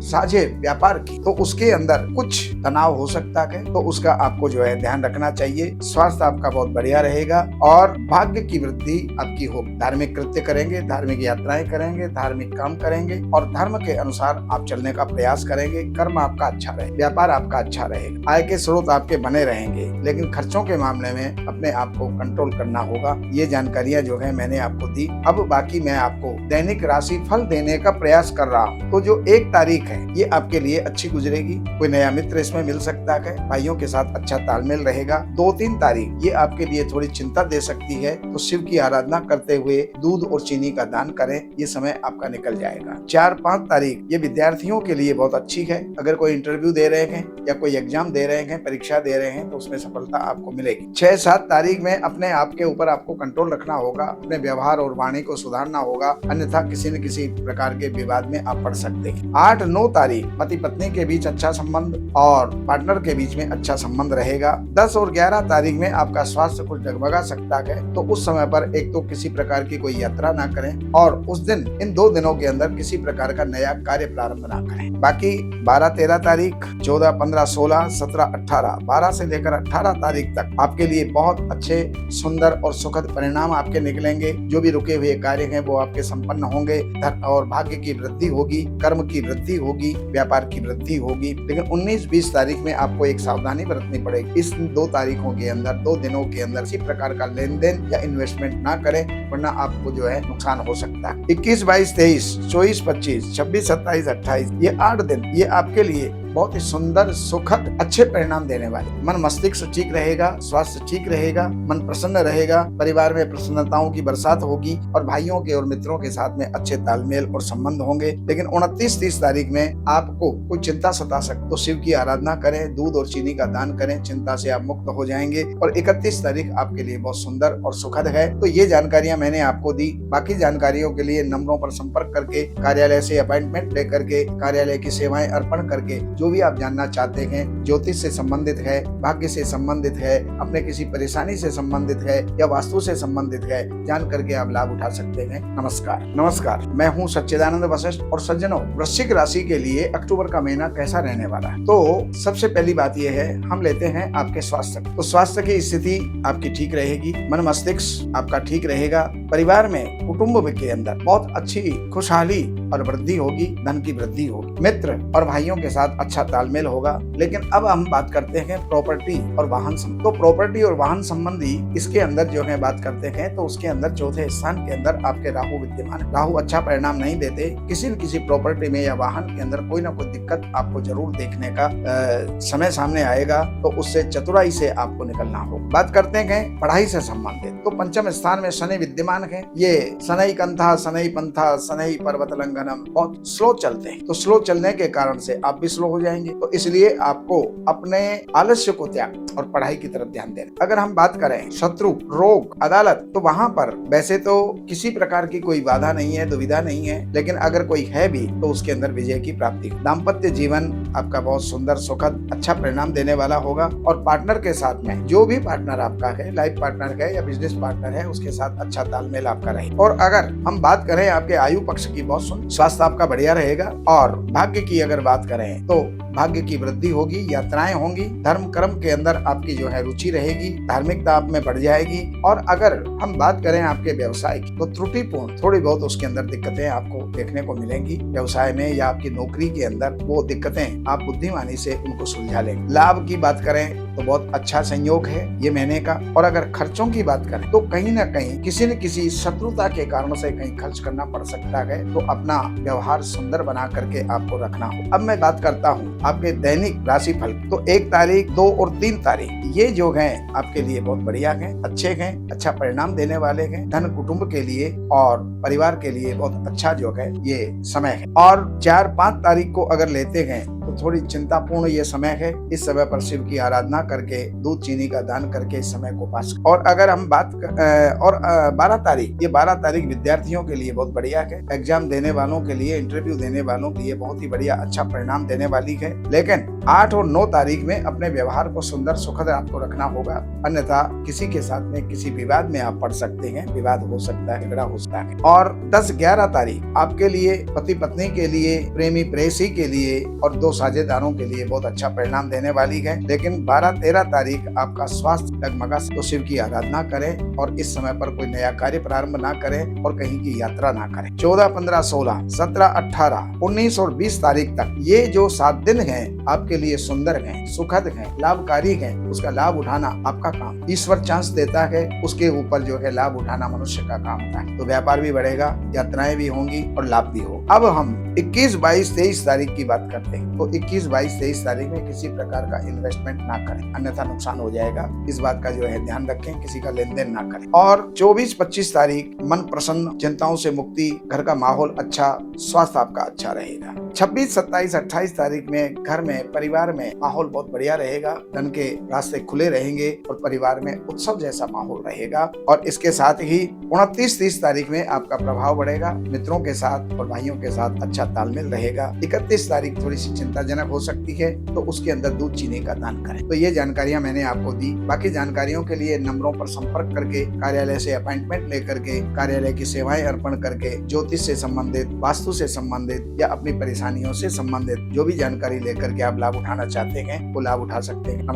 साझे व्यापार की तो उसके अंदर कुछ तनाव हो सकता है, तो उसका आपको जो है ध्यान रखना चाहिए। स्वास्थ्य आपका बहुत बढ़िया रहेगा और भाग्य की वृद्धि आपकी होगी। धार्मिक कृत्य करेंगे, धार्मिक यात्राएं करेंगे, धार्मिक काम करेंगे और धर्म के अनुसार आप चलने का प्रयास करेंगे। कर्म आपका अच्छा रहे, व्यापार आपका अच्छा रहेगा, आय के स्रोत आपके बने रहेंगे, लेकिन खर्चों के मामले में अपने आप को कंट्रोल करना होगा। ये जानकारियां जो है मैंने आपको दी। अब बाकी मैं आपको दैनिक राशि फल देने का प्रयास कर रहा हूँ। तो जो 1 तारीख है ये आपके लिए अच्छी गुजरेगी, कोई नया मित्र इसमें मिल सकता है, भाइयों के साथ अच्छा तालमेल रहेगा। 2-3 तारीख ये आपके लिए थोड़ी चिंता दे सकती है, तो शिव की आराधना करते हुए दूध और चीनी का दान करें, ये समय आपका निकल जाएगा। 4-5 तारीख ये विद्यार्थियों के लिए बहुत अच्छी है। अगर कोई इंटरव्यू दे रहे हैं या कोई एग्जाम दे रहे हैं, परीक्षा दे रहे हैं तो उसमें सफलता आपको मिलेगी। 6-7 तारीख में अपने आप के ऊपर आपको कंट्रोल रखना होगा, अपने व्यवहार और वाणी को सुधारना होगा, अन्यथा किसी न किसी प्रकार के विवाद में आप पड़ सकते हैं। 8-9 तारीख पति पत्नी के बीच अच्छा संबंध और पार्टनर के बीच में अच्छा संबंध रहेगा। 10 और 11 तारीख में आपका स्वास्थ्य कुछ डगमगा सकता है, तो उस समय पर एक तो किसी प्रकार की कोई यात्रा ना करें और उस दिन, इन 2 दिनों के अंदर किसी प्रकार का नया कार्य प्रारंभ ना करें। बाकी 12-13 तारीख, 14-15-16, 17-18, 12 से लेकर 18 तारीख तक आपके लिए बहुत अच्छे, सुंदर और सुखद परिणाम आपके निकलेंगे। जो भी रुके हुए कार्य हैं वो आपके संपन्न होंगे। धन और भाग्य की वृद्धि होगी, कर्म की वृद्धि होगी, व्यापार की वृद्धि होगी। लेकिन 19-20 तारीख में आपको एक सावधानी बरतनी पड़ेगी। इस 2 तारीखों के अंदर, 2 दिनों के अंदर किसी प्रकार का लेन देन या इन्वेस्टमेंट ना करें, वरना आपको जो है नुकसान हो सकता है। 21, 22, 23, 24, 25, 26, 27, 28 ये 8 दिन ये आपके लिए बहुत ही सुंदर, सुखद, अच्छे परिणाम देने वाले। मन मस्तिष्क ठीक रहेगा, स्वास्थ्य ठीक रहेगा, मन प्रसन्न रहेगा, परिवार में प्रसन्नताओं की बरसात होगी और भाइयों के और मित्रों के साथ में अच्छे तालमेल और संबंध होंगे। लेकिन 29-30 तारीख में आपको कोई चिंता सता सकती, तो शिव की आराधना करें, दूध और चीनी का दान करें, चिंता से आप मुक्त हो जाएंगे। और 31 तारीख आपके लिए बहुत सुंदर और सुखद है। तो ये जानकारियां मैंने आपको दी। बाकी जानकारियों के लिए नंबरों पर संपर्क करके, कार्यालय से अपॉइंटमेंट लेकर के, कार्यालय की सेवाएं अर्पण करके जो भी आप जानना चाहते हैं, ज्योतिष से संबंधित है, भाग्य से संबंधित है, अपने किसी परेशानी से संबंधित है या वास्तु से संबंधित है, जान करके आप लाभ उठा सकते हैं। नमस्कार, मैं हूं सच्चिदानंद वशिष्ठ। और सज्जनों, वृश्चिक राशि के लिए अक्टूबर का महीना कैसा रहने वाला है? तो सबसे पहली बात यह है, हम लेते हैं आपके स्वास्थ्य। तो स्वास्थ्य की स्थिति आपकी ठीक रहेगी, मन मस्तिष्क आपका ठीक रहेगा, परिवार में, कुटुंब के अंदर बहुत अच्छी खुशहाली और वृद्धि होगी, धन की वृद्धि होगी, मित्र और भाइयों के साथ अच्छा तालमेल होगा। लेकिन अब हम बात करते हैं प्रॉपर्टी और वाहन संबंधी। तो प्रॉपर्टी और वाहन संबंधी इसके अंदर जो है बात करते हैं, तो उसके अंदर चौथे स्थान के अंदर आपके राहु विद्यमान है। राहु अच्छा परिणाम नहीं देते। किसी न किसी प्रॉपर्टी में या वाहन के अंदर कोई ना कोई दिक्कत आपको जरूर देखने का समय सामने आएगा, तो उससे चतुराई से आपको निकलना होगा। बात करते हैं पढ़ाई से संबंधित, तो पंचम स्थान में शनि विद्यमान है। ये शनि कंथा, शनि पंथा, शनि पर्वत लंघनम बहुत स्लो चलते हैं, तो स्लो चलने के कारण से आप भी स्लो हो हो जाएंगे। तो इसलिए आपको अपने आलस्य को त्याग और पढ़ाई की तरफ ध्यान देना। अगर हम बात करें शत्रु, रोग, अदालत, तो वहां पर वैसे तो किसी प्रकार की कोई बाधा नहीं है, दुविधा नहीं है, लेकिन अगर कोई है भी तो उसके अंदर विजय की प्राप्ति। दाम्पत्य जीवन आपका बहुत सुंदर, सुखद, अच्छा परिणाम देने वाला होगा। और पार्टनर के साथ में, जो भी पार्टनर आपका है, लाइफ पार्टनर है या बिजनेस पार्टनर है, उसके साथ अच्छा तालमेल आपका रहे। और अगर हम बात करें आपके आयु पक्ष की, बहुत सुंदर, स्वास्थ्य आपका बढ़िया रहेगा। और भाग्य की अगर बात करें तो भाग्य की वृद्धि होगी, यात्राएं होंगी, धर्म कर्म के अंदर आपकी जो है रुचि रहेगी, धार्मिकता आप में बढ़ जाएगी। और अगर हम बात करें आपके व्यवसाय की, तो त्रुटिपूर्ण थोड़ी बहुत उसके अंदर दिक्कतें आपको देखने को मिलेंगी। व्यवसाय में या आपकी नौकरी के अंदर वो दिक्कतें आप बुद्धिमानी से उनको सुलझा लेंगे। लाभ की बात करें तो बहुत अच्छा संयोग है ये महीने का। और अगर खर्चों की बात करें तो कहीं ना कहीं किसी न किसी शत्रुता के कारण से कहीं खर्च करना पड़ सकता है, तो अपना व्यवहार सुंदर बना करके आपको रखना हो। अब मैं बात करता हूँ आपके दैनिक राशि फल। तो 1 तारीख, 2 और 3 तारीख ये जो है आपके लिए बहुत बढ़िया है, अच्छे हैं, अच्छा परिणाम देने वाले हैं। धन कुटुंब के लिए और परिवार के लिए बहुत अच्छा जो है ये समय है। और 4-5 तारीख को अगर लेते हैं तो थोड़ी चिंतापूर्ण ये समय है। इस समय पर शिव की आराधना करके, दूध चीनी का दान करके इस समय को पास। और अगर हम बात 12 तारीख, ये 12 तारीख विद्यार्थियों के लिए बहुत बढ़िया है। एग्जाम देने वालों के लिए, इंटरव्यू देने वालों के लिए बहुत ही बढ़िया अच्छा परिणाम देने वाली है। लेकिन 8 और 9 तारीख में अपने व्यवहार को सुंदर, सुखद आपको रखना होगा, अन्यथा किसी के साथ में किसी विवाद में आप पड़ सकते हैं। विवाद हो सकता है, झगड़ा हो सकता है। और 10-11 तारीख आपके लिए, पति पत्नी के लिए, प्रेमी प्रेयसी के लिए और 2 साझेदारों के लिए बहुत अच्छा परिणाम देने वाली है। लेकिन 12-13 तारीख आपका स्वास्थ्य डगमगा, तो शिव की आराधना करें और इस समय पर कोई नया कार्य प्रारंभ ना करें और कहीं की यात्रा ना करें। 14, 15, 16, 17, 18, 19 और 20 तारीख तक ये जो 7 दिन हैं आपके लिए सुंदर हैं, सुखद हैं, लाभकारी हैं। उसका लाभ उठाना आपका काम, ईश्वर चांस देता है, उसके ऊपर जो है लाभ उठाना मनुष्य का काम होता है। तो व्यापार भी बढ़ेगा, यात्राएं भी होंगी और लाभ भी हो। अब हम 21, 22, 23 तारीख की बात करते हैं। तो 21, 22, 23 तारीख में किसी प्रकार का इन्वेस्टमेंट ना करें, अन्यथा नुकसान हो जाएगा। इस बात का जो है ध्यान रखें, किसी का लेन देन ना करें। और 24, 25 तारीख मन प्रसन्न, चिंताओं से मुक्ति, घर का माहौल अच्छा, स्वास्थ्य आपका अच्छा रहेगा। 26, 27, 28 तारीख में घर में, परिवार में माहौल बहुत बढ़िया रहेगा। धन के रास्ते खुले रहेंगे और परिवार में उत्सव जैसा माहौल रहेगा। और इसके साथ ही 29, 30 तारीख में आपका प्रभाव बढ़ेगा, मित्रों के साथ और भाइयों के साथ अच्छा तालमेल रहेगा। 31 तारीख थोड़ी सी चिंताजनक हो सकती है, तो उसके अंदर दूध चीनी का दान करें। तो ये जानकारियां मैंने आपको दी। बाकी जानकारियों के लिए नंबरों पर संपर्क करके, कार्यालय से अपॉइंटमेंट लेकर के, कार्यालय की सेवाएं अर्पण करके, ज्योतिष से संबंधित, वास्तु से संबंधित या अपनी परेशानियों से संबंधित जो भी जानकारी लेकर के आप लाभ उठाना चाहते हैं वो लाभ उठा सकते हैं।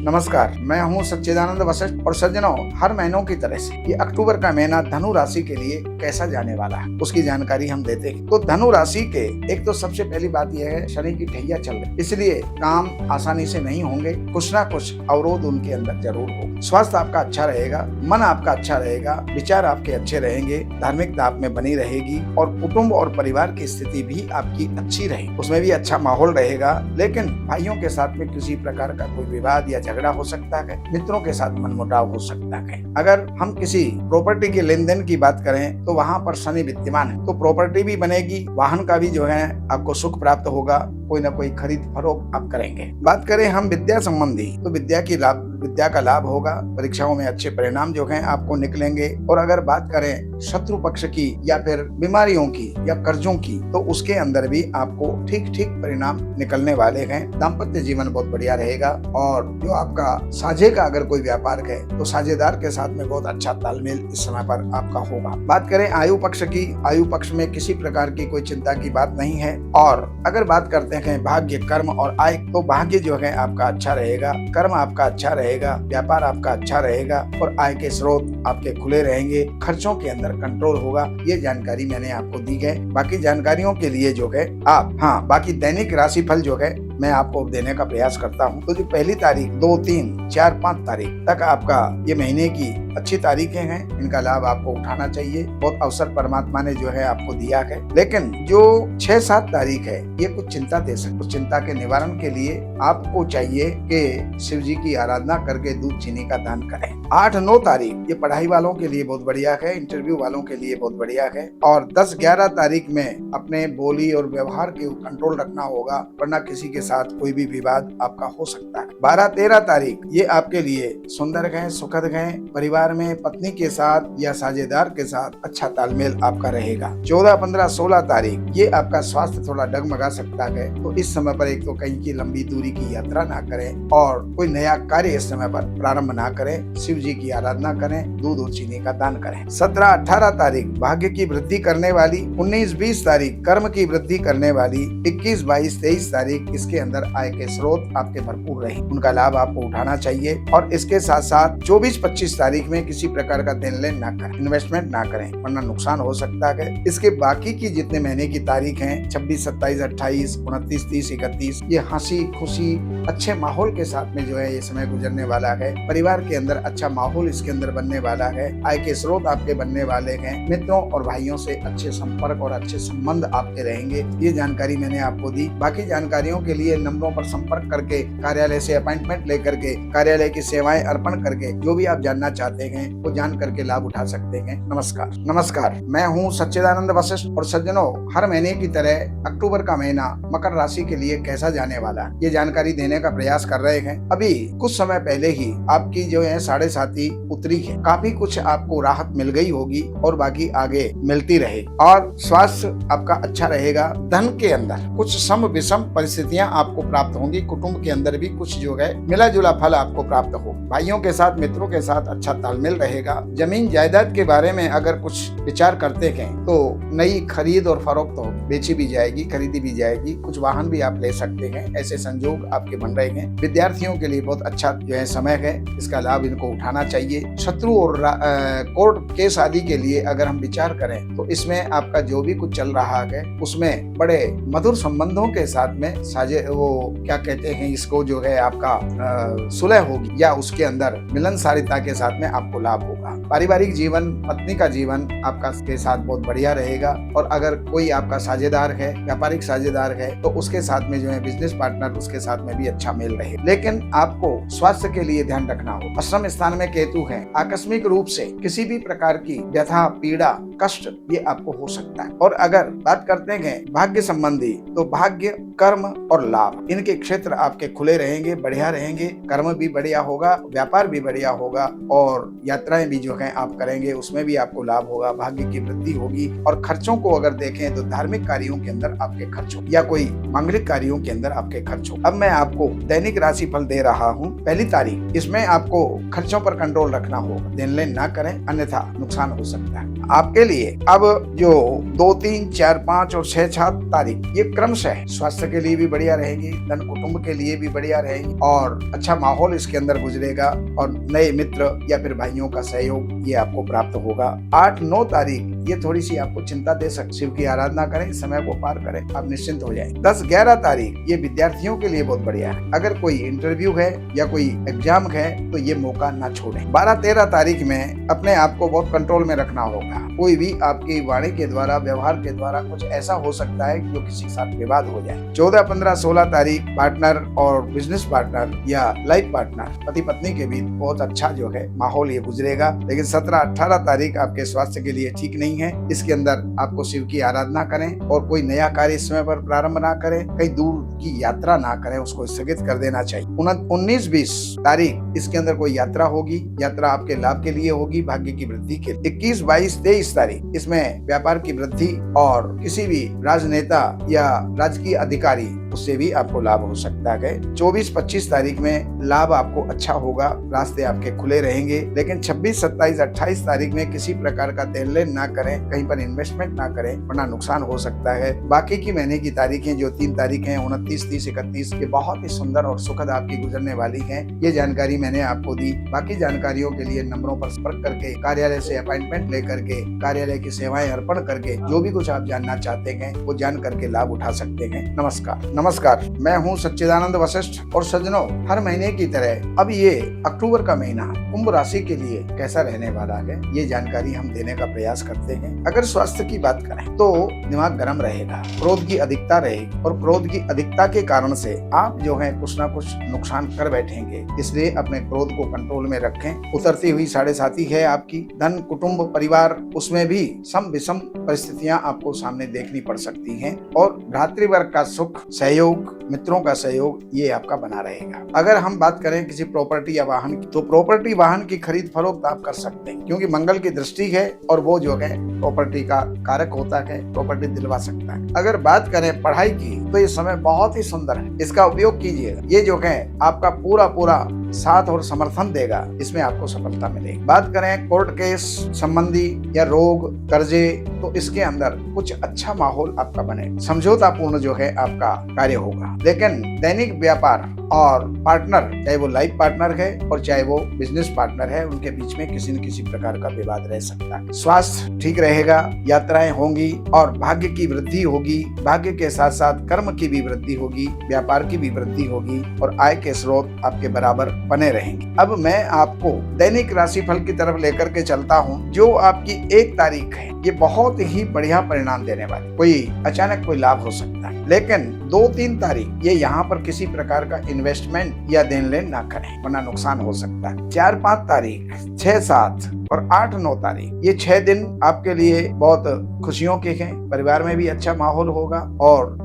नमस्कार, मैं हूँ सच्चिदानंद वशिष्ठ। और सज्जनों, हर महीनों की तरह से ये अक्टूबर का महीना धनु राशि के लिए कैसा जाने वाला है उसकी जानकारी हम देते हैं। तो धनु राशि के एक तो सबसे पहली बात यह है, शनि की ठैया चल रही, इसलिए काम आसानी से नहीं होंगे, कुछ ना कुछ अवरोध उनके अंदर जरूर हो। स्वास्थ्य आपका अच्छा रहेगा, मन आपका अच्छा रहेगा, विचार आपके अच्छे रहेंगे, धार्मिकता आप में बनी रहेगी और कुटुंब और परिवार की स्थिति भी आपकी अच्छी रहेगी, उसमें भी अच्छा माहौल रहेगा। लेकिन भाइयों के साथ में किसी प्रकार का कोई विवाद या झगड़ा हो सकता है, मित्रों के साथ मनमुटाव हो सकता है। अगर हम किसी प्रॉपर्टी के लेन देन की बात करें तो वहां पर शनि विद्यमान है, तो प्रॉपर्टी भी बनेगी, वाहन का भी जो है आपको सुख प्राप्त होगा, कोई ना कोई खरीद फरोख्त आप करेंगे। बात करें हम विद्या संबंधी, तो विद्या का लाभ होगा, परीक्षाओं में अच्छे परिणाम जो हैं आपको निकलेंगे। और अगर बात करें शत्रु पक्ष की या फिर बीमारियों की या कर्जों की, तो उसके अंदर भी आपको ठीक परिणाम निकलने वाले हैं। दाम्पत्य जीवन बहुत बढ़िया रहेगा। और जो आपका साझे का अगर कोई व्यापार है तो साझेदार के साथ में बहुत अच्छा तालमेल इस समय पर आपका होगा। बात करें आयु पक्ष की, आयु पक्ष में किसी प्रकार की कोई चिंता की बात नहीं है। और अगर बात करते हैं भाग्य, कर्म और आय, तो भाग्य जो है आपका अच्छा रहेगा, कर्म आपका अच्छा रहेगा, व्यापार आपका अच्छा रहेगा और आय के स्रोत आपके खुले रहेंगे, खर्चों के अंदर कंट्रोल होगा। ये जानकारी मैंने आपको दी है। बाकी जानकारियों के लिए जो है आप बाकी दैनिक राशि फल जो है मैं आपको देने का प्रयास करता हूँ। तो जो पहली तारीख, 2, 3, 4, 5 तारीख तक आपका ये महीने की अच्छी तारीखें हैं, इनका लाभ आपको उठाना चाहिए। बहुत अवसर परमात्मा ने जो है आपको दिया है, लेकिन जो 6-7 तारीख है ये कुछ चिंता दे सकती। उस चिंता के निवारण के लिए आपको चाहिए कि शिव जी की आराधना करके दूध चीनी का दान करें। 8-9 तारीख ये पढ़ाई वालों के लिए बहुत बढ़िया है, इंटरव्यू वालों के लिए बहुत बढ़िया है। और 10-11 तारीख में अपने बोली और व्यवहार के कंट्रोल रखना होगा, वरना किसी के साथ कोई भी विवाद आपका हो सकता है। 12-13 तारीख ये आपके लिए सुंदर है, सुखद है। परिवार में पत्नी के साथ या साझेदार के साथ अच्छा तालमेल आपका रहेगा। 14, 15, 16 तारीख ये आपका स्वास्थ्य थोड़ा डगमगा सकता है, तो इस समय पर एक तो कहीं की लंबी दूरी की यात्रा ना करें और कोई नया कार्य इस समय पर प्रारंभ ना करें। शिव जी की आराधना करें, दूध और चीनी का दान करें। 17, 18 तारीख भाग्य की वृद्धि करने वाली, 19, 20 तारीख कर्म की वृद्धि करने वाली, 21, 22, 23 तारीख इसके अंदर आय के स्रोत आपके भरपूर रहे, उनका लाभ आपको उठाना चाहिए। और इसके साथ साथ 24, 25 तारीख में किसी प्रकार का देन लेन ना करें, इन्वेस्टमेंट ना करें, वरना नुकसान हो सकता है। इसके बाकी की जितने महीने की तारीख हैं 26, 27, 28, 29, 30, 31 ये हंसी खुशी अच्छे माहौल के साथ में जो है ये समय गुजरने वाला है। परिवार के अंदर अच्छा माहौल इसके अंदर बनने वाला है, आय के स्रोत आपके बनने वाले हैं। मित्रों और भाइयों से अच्छे संपर्क और अच्छे संबंध आपके रहेंगे। ये जानकारी मैंने आपको दी। बाकी जानकारियों के लिए नंबरों पर संपर्क करके, कार्यालय से अपॉइंटमेंट लेकर के, कार्यालय की सेवाएं अर्पण करके जो भी आप जानना चाहते हैं वो जान करके लाभ उठा सकते हैं। नमस्कार, मैं हूँ सच्चिदानंद वशिष्ठ। और सज्जनों, हर महीने की तरह अक्टूबर का महीना मकर राशि के लिए कैसा जाने वाला है ये जानकारी देने का प्रयास कर रहे हैं। अभी कुछ समय पहले ही आपकी जो है 7.5 उतरी है, काफी कुछ आपको राहत मिल गई होगी और बाकी आगे मिलती रहे। और स्वास्थ्य आपका अच्छा रहेगा। धन के अंदर कुछ सम विषम परिस्थितियां आपको प्राप्त होंगी। कुटुंब के अंदर भी कुछ जो है मिला जुला फल आपको प्राप्त हो। भाइयों के साथ, मित्रों के साथ अच्छा तालमेल रहेगा। जमीन जायदाद के बारे में अगर कुछ विचार करते हैं तो नई खरीद और फरोख्त होगी, बेची भी जाएगी, खरीदी भी जाएगी। कुछ वाहन भी आप ले सकते हैं, ऐसे संजोग आपके बन रहे हैं। विद्यार्थियों के लिए बहुत अच्छा जो है समय है, इसका लाभ इनको उठाना चाहिए। शत्रु और कोर्ट केस आदि के लिए अगर हम विचार करें तो इसमें आपका जो भी कुछ चल रहा है उसमें बड़े मधुर संबंधों के साथ में वो क्या कहते हैं इसको जो है आपका सुलह होगी या उसके अंदर मिलनसारिता के साथ में आपको लाभ होगा। पारिवारिक जीवन, पत्नी का जीवन आपका के साथ बहुत बढ़िया रहेगा। और अगर कोई आपका साझेदार है, व्यापारिक साझेदार है, तो उसके साथ में जो है बिजनेस पार्टनर, उसके साथ में भी अच्छा मेल रहे। लेकिन आपको स्वास्थ्य के लिए ध्यान रखना हो। अष्टम स्थान में केतु है, आकस्मिक रूप से किसी भी प्रकार की व्यथा, पीड़ा, कष्ट ये आपको हो सकता है। और अगर बात करते हैं भाग्य संबंधी, तो भाग्य, कर्म और लाभ इनके क्षेत्र आपके खुले रहेंगे, बढ़िया रहेंगे। कर्म भी बढ़िया होगा, व्यापार भी बढ़िया होगा और यात्राएं भी जो है आप करेंगे उसमें भी आपको लाभ होगा। भाग्य की वृद्धि होगी। और खर्चों को अगर देखें तो धार्मिक कार्यों के अंदर आपके खर्च हो या कोई मांगलिक कार्यों के अंदर आपके खर्च हो। अब मैं आपको दैनिक राशि फल दे रहा हूँ। पहली तारीख, इसमें आपको खर्चों पर कंट्रोल रखना होगा, देन लेन ना करें अन्यथा नुकसान हो सकता है आपके लिए। अब जो 2, 3, 4, 5 और 6, 7 तारीख ये क्रमशः स्वास्थ्य के लिए भी बढ़िया रहेगी, धन कुटुंब के लिए भी बढ़िया रहेगी और अच्छा माहौल इसके अंदर गुजरेगा और नए मित्र या फिर भाइयों का सहयोग ये आपको प्राप्त होगा। 8, 9 तारीख ये थोड़ी सी आपको चिंता दे सकती। शिव की आराधना करें, समय को पार करें, आप निश्चिंत हो जाएं। 10, 11 तारीख ये विद्यार्थियों के लिए बहुत बढ़िया है। अगर कोई इंटरव्यू है या कोई एग्जाम है तो ये मौका ना छोड़ें। 12, 13 तारीख में अपने आप को बहुत कंट्रोल में रखना होगा। कोई भी आपकी वाणी के द्वारा, व्यवहार के द्वारा कुछ ऐसा हो सकता है जो किसी के साथ विवाद हो जाए। 14, 15, 16 तारीख पार्टनर और बिजनेस पार्टनर या लाइफ पार्टनर, पति पत्नी के बीच बहुत अच्छा जो है माहौल ये गुजरेगा। लेकिन 17, 18 तारीख आपके स्वास्थ्य के लिए ठीक नहीं है। इसके अंदर आपको शिव की आराधना करें और कोई नया कार्य समय पर प्रारंभ ना करें, कहीं दूर की यात्रा ना करें, उसको स्थगित कर देना चाहिए। 19, 20 तारीख इसके अंदर कोई यात्रा होगी, यात्रा आपके लाभ के लिए होगी, भाग्य की वृद्धि के। 21, 22, 23 तारीख इसमें व्यापार की वृद्धि और किसी भी राजनेता या राजकीय अधिकारी उससे भी आपको लाभ हो सकता है। 24, 25 तारीख में लाभ आपको अच्छा होगा, रास्ते आपके खुले रहेंगे। लेकिन 26, 27, 28 तारीख में किसी प्रकार का देन लेन ना करें, कहीं पर इन्वेस्टमेंट ना करें, वरना नुकसान हो सकता है। बाकी की महीने की तारीखें जो 3 तारीख है, 29, 30, 31 ये बहुत ही सुंदर और सुखद आपकी गुजरने वाली है। ये जानकारी मैंने आपको दी। बाकी जानकारियों के लिए नंबरों पर संपर्क करके, कार्यालय से अपॉइंटमेंट लेकर के, कार्यालय की सेवाएं अर्पण करके जो भी कुछ आप जानना चाहते हैं वो जान करके लाभ उठा सकते हैं। नमस्कार। नमस्कार, मैं हूं सच्चिदानंद वशिष्ठ और सज्जनों, हर महीने की तरह अब ये अक्टूबर का महीना कुंभ राशि के लिए कैसा रहने वाला है, ये जानकारी हम देने का प्रयास करते हैं। अगर स्वास्थ्य की बात करें तो दिमाग गर्म रहेगा, क्रोध की अधिकता रहेगी और क्रोध की अधिकता के कारण से आप जो है कुछ ना कुछ नुकसान कर बैठेंगे, इसलिए अपने क्रोध को कंट्रोल में रखें। उतरती हुई 7.5 है आपकी, धन, कुटुंब, परिवार, उसमें भी सम विषम परिस्थितियां आपको सामने देखनी पड़ सकती हैं और भ्रातृवर्ग का सुख, सहयोग, मित्रों का सहयोग ये आपका बना रहेगा। अगर हम बात करें किसी प्रॉपर्टी या वाहन की, तो प्रॉपर्टी वाहन की खरीद फरोख्त आप कर सकते हैं, क्योंकि मंगल की दृष्टि है और वो जो है प्रॉपर्टी का कारक होता है, प्रॉपर्टी दिलवा सकता है। अगर बात करें पढ़ाई की तो ये समय बहुत ही सुंदर है, इसका उपयोग कीजिएगा। ये जो है आपका पूरा साथ और समर्थन देगा, इसमें आपको सफलता मिलेगी। बात करें कोर्ट केस संबंधी या रोग, कर्जे, तो इसके अंदर कुछ अच्छा माहौल आपका बने, समझौतापूर्ण जो है आपका कार्य होगा। लेकिन दैनिक व्यापार और पार्टनर, चाहे वो लाइफ पार्टनर है और चाहे वो बिजनेस पार्टनर है, उनके बीच में किसी न किसी प्रकार का विवाद रह सकता है। स्वास्थ्य ठीक रहेगा, यात्राएं होंगी और भाग्य की वृद्धि होगी। भाग्य के साथ साथ कर्म की भी वृद्धि होगी, व्यापार की भी वृद्धि होगी और आय के स्रोत आपके बराबर बने रहेंगे। अब मैं आपको दैनिक राशिफल की तरफ लेकर के चलता हूँ, जो आपकी 1 तारीख है, ये बहुत ही बढ़िया परिणाम देने वाली। कोई अचानक कोई लाभ हो सकता है, लेकिन 2-3 तारीख ये यहाँ पर किसी प्रकार का इन्वेस्टमेंट या देन लेन ना करें, वरना नुकसान हो सकता है। 4-5 तारीख, 6-7 और 8-9 तारीख, ये 6 दिन आपके लिए बहुत खुशियों के हैं। परिवार में भी अच्छा माहौल होगा और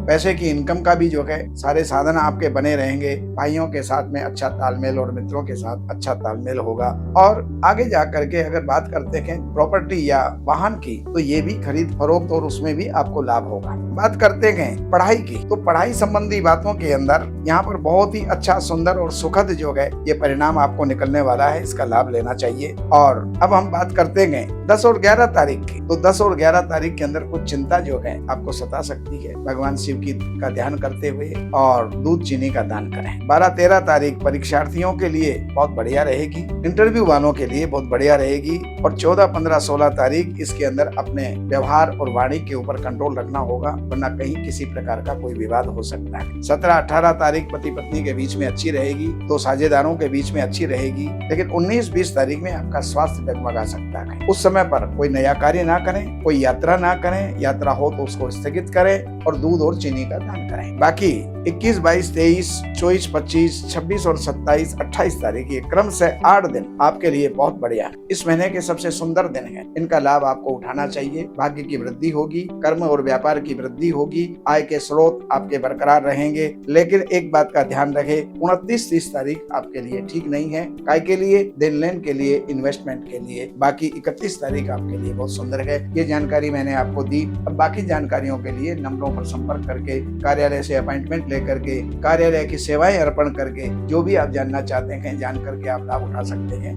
पैसे की इनकम का भी जो है सारे साधन आपके बने रहेंगे। भाइयों के साथ में अच्छा तालमेल और मित्रों के साथ अच्छा तालमेल होगा। और आगे जा करके अगर बात करते हैं प्रॉपर्टी या वाहन की, तो ये भी खरीद फरोख्त और उसमें भी आपको लाभ होगा। बात करते हैं पढ़ाई की, तो पढ़ाई संबंधी बातों के अंदर यहाँ पर बहुत ही अच्छा, सुंदर और सुखद जो है ये परिणाम आपको निकलने वाला है, इसका लाभ लेना चाहिए। और अब हम बात करते हैं 10 और 11 तारीख की, तो 10 और 11 तारीख के अंदर कुछ चिंता जो है आपको सता सकती है। भगवान शिव की का ध्यान करते हुए और दूध चीनी का दान करें। 12-13 तारीख परीक्षार्थियों के लिए बहुत बढ़िया रहेगी, इंटरव्यू वालों के लिए बहुत बढ़िया रहेगी। और 14, 15, 16 तारीख इसके अंदर अपने व्यवहार और वाणी के ऊपर कंट्रोल रखना होगा, वरना कहीं किसी प्रकार का कोई विवाद हो सकता है। 17-18 तारीख पति पत्नी के बीच में अच्छी रहेगी, तो साझेदारों के बीच में अच्छी रहेगी। लेकिन 19-20 तारीख में आपका स्वास्थ्य डगमगा सकता है। उस समय पर कोई नया कार्य ना करें, कोई यात्रा ना करें, यात्रा हो तो उसको स्थगित करें और दूध और चीनी का दान करें। बाकी 21, 22, 23, 24, 25, 26 और 27, 28 तारीख ये क्रम से 8 दिन आपके लिए बहुत बढ़िया है। इस महीने के सबसे सुंदर दिन है, इनका लाभ आपको उठाना चाहिए। भाग्य की वृद्धि होगी, कर्म और व्यापार की वृद्धि होगी, आय के स्रोत आपके बरकरार रहेंगे। लेकिन एक बात का ध्यान रखें, 29-30 तारीख आपके लिए ठीक नहीं है, काय के लिए, देन लेन के लिए, इन्वेस्टमेंट के लिए। बाकी 31 तारीख आपके लिए बहुत सुंदर है। ये जानकारी मैंने आपको दी। अब बाकी जानकारियों के लिए नंबरों पर संपर्क करके, कार्यालय से अपॉइंटमेंट लेकर के, कार्यालय की सेवाएं अर्पण करके, जो भी आप जानना चाहते हैं जान करके आप लाभ उठा सकते हैं।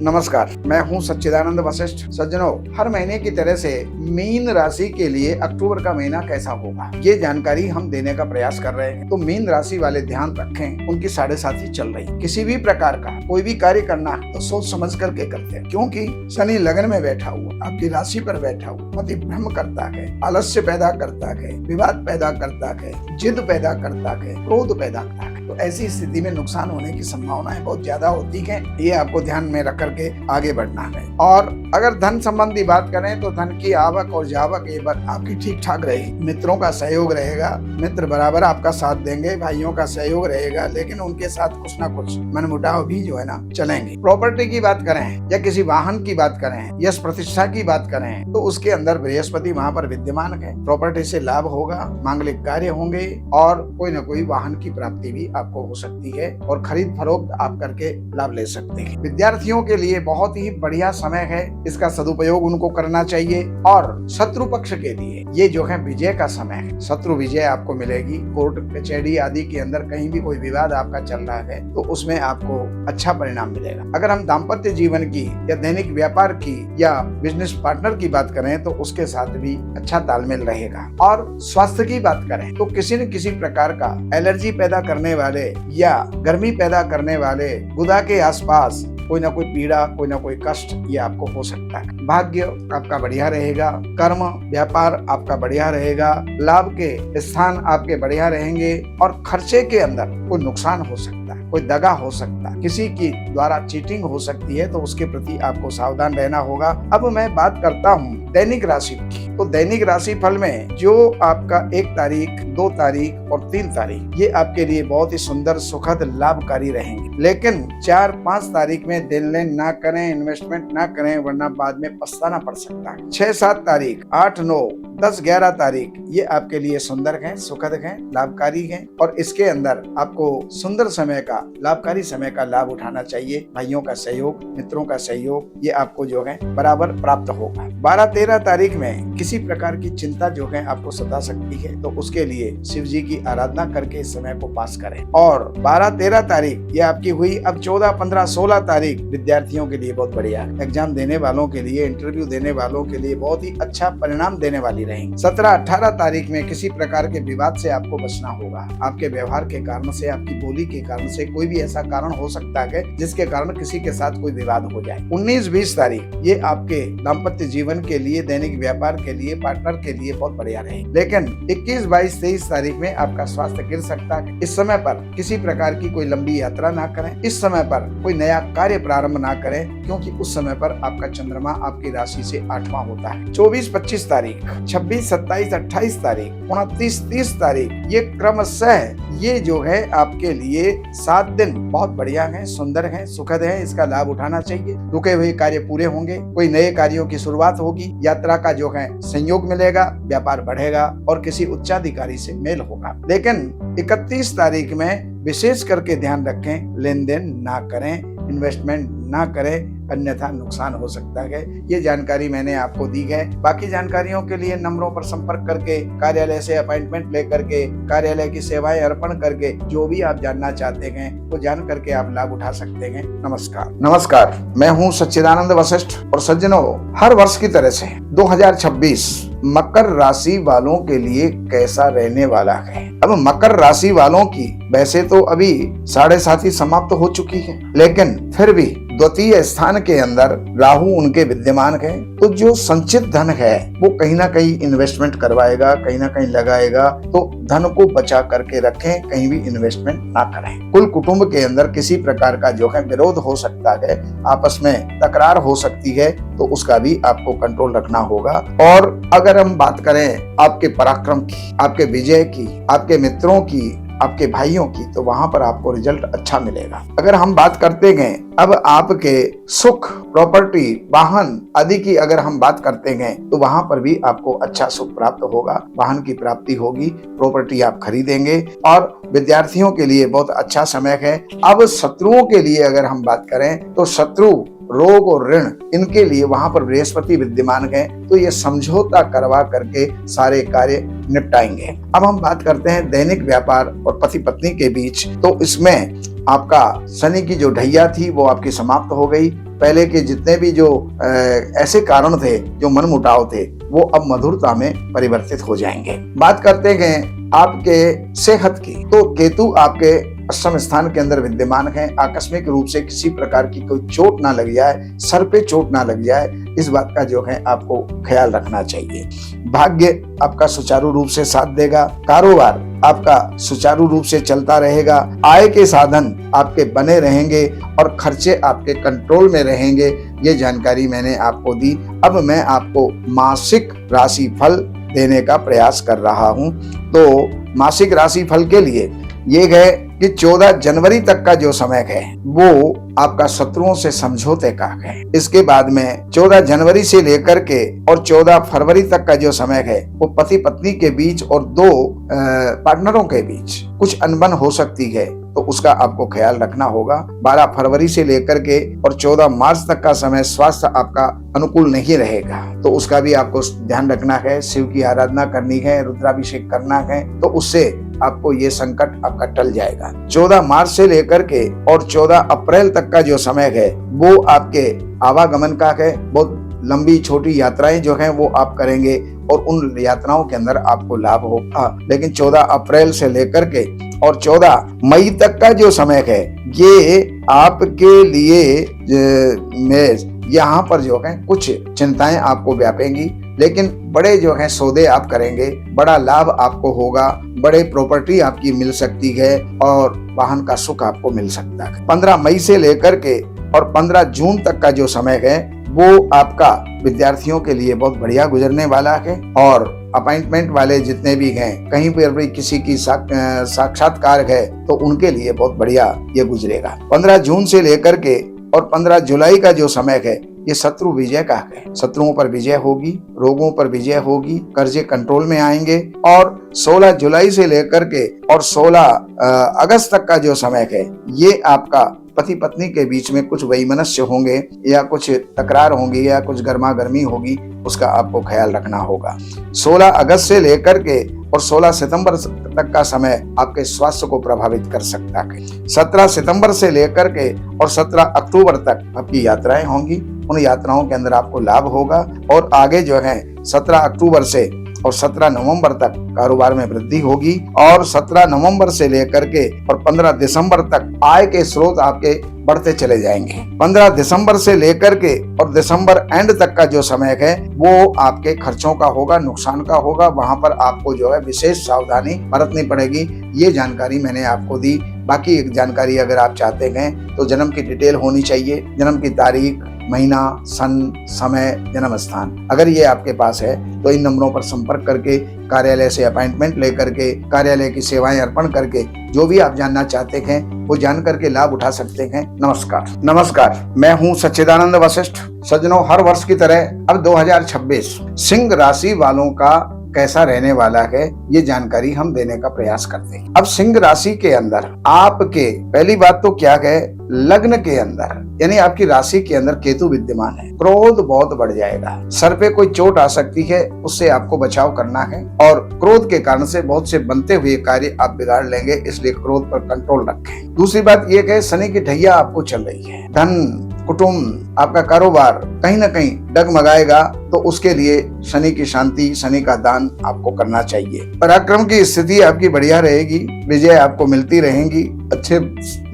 नमस्कार, मैं हूं सच्चिदानंद वशिष्ठ। सज्जनों, हर महीने की तरह से मीन राशि के लिए अक्टूबर का महीना कैसा होगा, ये जानकारी हम देने का प्रयास कर रहे हैं। तो मीन राशि वाले ध्यान रखें, उनकी 7.5 चल रही। किसी भी प्रकार का कोई भी कार्य करना तो सोच समझ करके करते हैं, क्योंकि शनि लगन में बैठा हुआ, आपकी राशि पर बैठा हुआ मति भ्रम करता है, आलस्य पैदा करता है, विवाद पैदा करता है, जिद पैदा करता है, क्रोध पैदा करता है। तो ऐसी स्थिति में नुकसान होने की संभावनाएं बहुत ज्यादा होती है। ये आपको ध्यान में रख करके आगे बढ़ना है। और अगर धन संबंधी बात करें तो धन की आवक और जावक ये बात आपकी ठीक ठाक रहेगी। मित्रों का सहयोग रहेगा, मित्र बराबर आपका साथ देंगे, भाइयों का सहयोग रहेगा, लेकिन उनके साथ कुछ ना कुछ मनमुटाव भी जो है ना चलेंगे। प्रॉपर्टी की बात करें या किसी वाहन की बात करें, यश प्रतिष्ठा की बात करें, तो उसके अंदर बृहस्पति वहां पर विद्यमान है। प्रॉपर्टी से लाभ होगा, मांगलिक कार्य होंगे और कोई न कोई वाहन की प्राप्ति भी आपको हो सकती है और खरीद फरोख्त आप करके लाभ ले सकते हैं। विद्यार्थियों के लिए बहुत ही बढ़िया समय है, इसका सदुपयोग उनको करना चाहिए। और शत्रु पक्ष के लिए ये जो है विजय का समय है, शत्रु विजय आपको मिलेगी। कोर्ट कचहरी आदि के अंदर कहीं भी कोई विवाद आपका चल रहा है तो उसमें आपको अच्छा परिणाम मिलेगा। अगर हम दाम्पत्य जीवन की या दैनिक व्यापार की या बिजनेस पार्टनर की बात करें तो उसके साथ भी अच्छा तालमेल रहेगा। और स्वास्थ्य की बात करें तो किसी न किसी प्रकार का एलर्जी पैदा करने वाले या गर्मी पैदा करने वाले गुदा के आसपास कोई ना कोई पीड़ा, कोई ना कोई कष्ट ये आपको हो सकता है। भाग्य आपका बढ़िया रहेगा, कर्म व्यापार आपका बढ़िया रहेगा, लाभ के स्थान आपके बढ़िया रहेंगे और खर्चे के अंदर कोई नुकसान हो सकता है, कोई दगा हो सकता है, किसी की द्वारा चीटिंग हो सकती है, तो उसके प्रति आपको सावधान रहना होगा। अब मैं बात करता हूँ दैनिक राशि की। तो दैनिक राशि फल में जो आपका 1 तारीख, 2 तारीख और 3 तारीख ये आपके लिए बहुत ही सुंदर, सुखद, लाभकारी रहेंगे। लेकिन 4-5 तारीख में देन लेन ना करें, इन्वेस्टमेंट ना करें, वरना बाद में पछताना पड़ सकता है। 6-7 तारीख, 8-9, 10-11 तारीख ये आपके लिए सुंदर हैं, सुखद हैं, लाभकारी हैं और इसके अंदर आपको सुंदर समय का, लाभकारी समय का लाभ उठाना चाहिए। भाइयों का सहयोग, मित्रों का सहयोग ये आपको जो है बराबर प्राप्त होगा। 12-13 तारीख में किसी प्रकार की चिंता जो है आपको सता सकती है, तो उसके लिए शिव जी की आराधना करके इस समय को पास करें। और 12-13 तारीख ये आपकी हुई। अब 14, 15, 16 तारीख विद्यार्थियों के लिए बहुत बढ़िया है। एग्जाम देने वालों के लिए, इंटरव्यू देने वालों के लिए बहुत ही अच्छा परिणाम देने वाली रहेंगे। 17-18 तारीख में किसी प्रकार के विवाद से आपको बचना होगा। आपके व्यवहार के कारण से, आपकी बोली के कारण से कोई भी ऐसा कारण हो सकता है जिसके कारण किसी के साथ कोई विवाद हो जाए। 19-20 तारीख ये आपके दाम्पत्य जीवन के लिए, दैनिक व्यापार के लिए, पार्टनर के लिए बहुत बढ़िया रहेगी। लेकिन 21, 22, 23 तारीख में आपका स्वास्थ्य गिर सकता है। इस समय पर किसी प्रकार की कोई लंबी यात्रा ना करें। इस समय पर कोई नया कार्य प्रारंभ ना करें, क्योंकि उस समय पर आपका चंद्रमा आपकी राशि से 8वां होता है। 24-25 तारीख, 26, 27, 28 तारीख, 29, 30 तारीख ये क्रमशः ये जो है आपके लिए 7 दिन बहुत बढ़िया हैं, सुंदर हैं, सुखद हैं। इसका लाभ उठाना चाहिए। रुके हुए कार्य पूरे होंगे, कोई नए कार्यों की शुरुआत होगी, यात्रा का जो है संयोग मिलेगा, व्यापार बढ़ेगा और किसी उच्चाधिकारी से मेल होगा। लेकिन 31 तारीख में विशेष करके ध्यान रखें, लेन देन ना करें, इन्वेस्टमेंट ना करें, अन्यथा नुकसान हो सकता है। ये जानकारी मैंने आपको दी है। बाकी जानकारियों के लिए नंबरों पर संपर्क करके, कार्यालय से अपॉइंटमेंट लेकर के, कार्यालय की सेवाएं अर्पण करके जो भी आप जानना चाहते हैं वो जान करके आप लाभ उठा सकते हैं। नमस्कार, मैं हूँ सच्चिदानंद वशिष्ठ और सज्जनों, हर वर्ष की तरह से 2026 मकर राशि वालों के लिए कैसा रहने वाला है। अब मकर राशि वालों की वैसे तो अभी 7.5 समाप्त हो चुकी है, लेकिन फिर भी द्वितीय स्थान के अंदर राहु उनके विद्यमान है, तो जो संचित धन है वो कहीं ना कहीं इन्वेस्टमेंट करवाएगा, कहीं ना कहीं लगाएगा। तो धन को बचा करके रखें, कहीं भी इन्वेस्टमेंट ना करें। कुल कुटुंब के अंदर किसी प्रकार का जो है विरोध हो सकता है, आपस में तकरार हो सकती है, तो उसका भी आपको कंट्रोल रखना होगा। और अगर हम बात करें आपके पराक्रम की, आपके विजय की, आपके मित्रों की, आपके भाइयों की, तो वहां पर आपको रिजल्ट अच्छा मिलेगा। अगर हम बात करते गए अब आपके सुख, प्रॉपर्टी, वाहन आदि की अगर हम बात करते गए, तो वहां पर भी आपको अच्छा सुख प्राप्त होगा, वाहन की प्राप्ति होगी, प्रॉपर्टी आप खरीदेंगे। और विद्यार्थियों के लिए बहुत अच्छा समय है। अब शत्रुओं के लिए अगर हम बात करें, तो शत्रु, रोग और ऋण इनके लिए वहां पर बृहस्पति विद्यमान है, तो ये समझौता करवा करके सारे कार्य निपटाएंगे। अब हम बात करते हैं दैनिक व्यापार और पति पत्नी के बीच। तो इसमें आपका शनि की जो ढैया थी वो आपकी समाप्त हो गई। पहले के जितने भी जो ऐसे कारण थे, जो मनमुटाव थे, वो अब मधुरता में परिवर्तित हो जाएंगे। बात करते गए आपके सेहत की, तो केतु आपके अष्टम स्थान के अंदर विद्यमान है। आकस्मिक रूप से किसी प्रकार की कोई चोट ना लग जाए, सर पे चोट ना लग जाए, इस बात का जो है आपको ख्याल रखना चाहिए। भाग्य आपका सुचारू रूप से साथ देगा। कारोबार आपका सुचारू रूप से चलता रहेगा। आय के साधन आपके बने रहेंगे और खर्चे आपके कंट्रोल में रहेंगे। ये जानकारी मैंने आपको दी। अब मैं आपको मासिक राशि फल देने का प्रयास कर रहा हूँ। तो मासिक राशि फल के लिए ये है कि 14 जनवरी तक का जो समय है वो आपका शत्रुओं से समझौते का है। इसके बाद में 14 जनवरी से लेकर के और 14 फरवरी तक का जो समय है वो पति पत्नी के बीच और 2 पार्टनरों के बीच कुछ अनबन हो सकती है, तो उसका आपको ख्याल रखना होगा। 12 फरवरी से लेकर के और 14 मार्च तक का समय स्वास्थ्य आपका अनुकूल नहीं रहेगा, तो उसका भी आपको ध्यान रखना है। शिव की आराधना करनी है, रुद्राभिषेक करना है, तो उससे आपको ये संकट आपका टल जाएगा। 14 मार्च से लेकर के और 14 अप्रैल तक का जो समय है वो आपके आवागमन का है। बहुत लंबी छोटी यात्राएं जो हैं वो आप करेंगे और उन यात्राओं के अंदर आपको लाभ होगा। लेकिन 14 अप्रैल से लेकर के और 14 मई तक का जो समय है ये आपके लिए मेष यहाँ पर जो है कुछ चिंताएं आपको व्यापेंगी, लेकिन बड़े जो है सौदे आप करेंगे, बड़ा लाभ आपको होगा, बड़े प्रॉपर्टी आपकी मिल सकती है और वाहन का सुख आपको मिल सकता है। 15 मई से लेकर के और 15 जून तक का जो समय है वो आपका विद्यार्थियों के लिए बहुत बढ़िया गुजरने वाला है और अपॉइंटमेंट वाले जितने भी हैं, कहीं पर भी किसी की साक्षात्कार है तो उनके लिए बहुत बढ़िया ये गुजरेगा। 15 जून से लेकर के और 15 जुलाई का जो समय है ये शत्रु विजय का है। शत्रुओं पर विजय होगी, रोगों पर विजय होगी, कर्जे कंट्रोल में आएंगे और 16 जुलाई से लेकर के और 16 अगस्त तक का जो समय है ये आपका पति पत्नी के बीच में कुछ वैमनस्य होंगे या कुछ तकरार होंगी या कुछ गर्मा गर्मी होगी, उसका आपको ख्याल रखना होगा। 16 अगस्त से लेकर के और 16 सितंबर तक का समय आपके स्वास्थ्य को प्रभावित कर सकता है। 17 सितंबर से लेकर के और 17 अक्टूबर तक आपकी यात्राएं होंगी, उन यात्राओं के अंदर आपको लाभ होगा और आगे जो है 17 अक्टूबर से और 17 नवंबर तक कारोबार में वृद्धि होगी और 17 नवंबर से लेकर के और 15 दिसंबर तक आय के स्रोत आपके बढ़ते चले जाएंगे। 15 दिसंबर से लेकर के और दिसंबर एंड तक का जो समय है वो आपके खर्चों का होगा, नुकसान का होगा, वहां पर आपको जो है विशेष सावधानी बरतनी पड़ेगी। ये जानकारी मैंने आपको दी। बाकी एक जानकारी अगर आप चाहते हैं तो जन्म की डिटेल होनी चाहिए, जन्म की तारीख, महीना, सन, समय, जन्म स्थान। अगर ये आपके पास है तो इन नंबरों पर संपर्क करके कार्यालय से अपॉइंटमेंट लेकर के कार्यालय की सेवाएं अर्पण करके जो भी आप जानना चाहते हैं वो जान करके लाभ उठा सकते हैं। नमस्कार, मैं हूं सच्चिदानंद वशिष्ठ। सज्जनों, हर वर्ष की तरह अब 2026 सिंह राशि वालों का कैसा रहने वाला है ये जानकारी हम देने का प्रयास करते हैं। अब सिंह राशि के अंदर आपके पहली बात तो क्या है, लग्न के अंदर यानी आपकी राशि के अंदर केतु विद्यमान है। क्रोध बहुत बढ़ जाएगा, सर पे कोई चोट आ सकती है, उससे आपको बचाव करना है और क्रोध के कारण से बहुत से बनते हुए कार्य आप बिगाड़ लेंगे, इसलिए क्रोध पर कंट्रोल रखें। दूसरी बात ये है शनि की ढैया आपको चल रही है। धन, कुटुंब, आपका कारोबार कहीं ना कहीं डगमगाएगा, तो उसके लिए शनि की शांति, शनि का दान आपको करना चाहिए। पराक्रम की स्थिति आपकी बढ़िया रहेगी, विजय आपको मिलती रहेंगी, अच्छे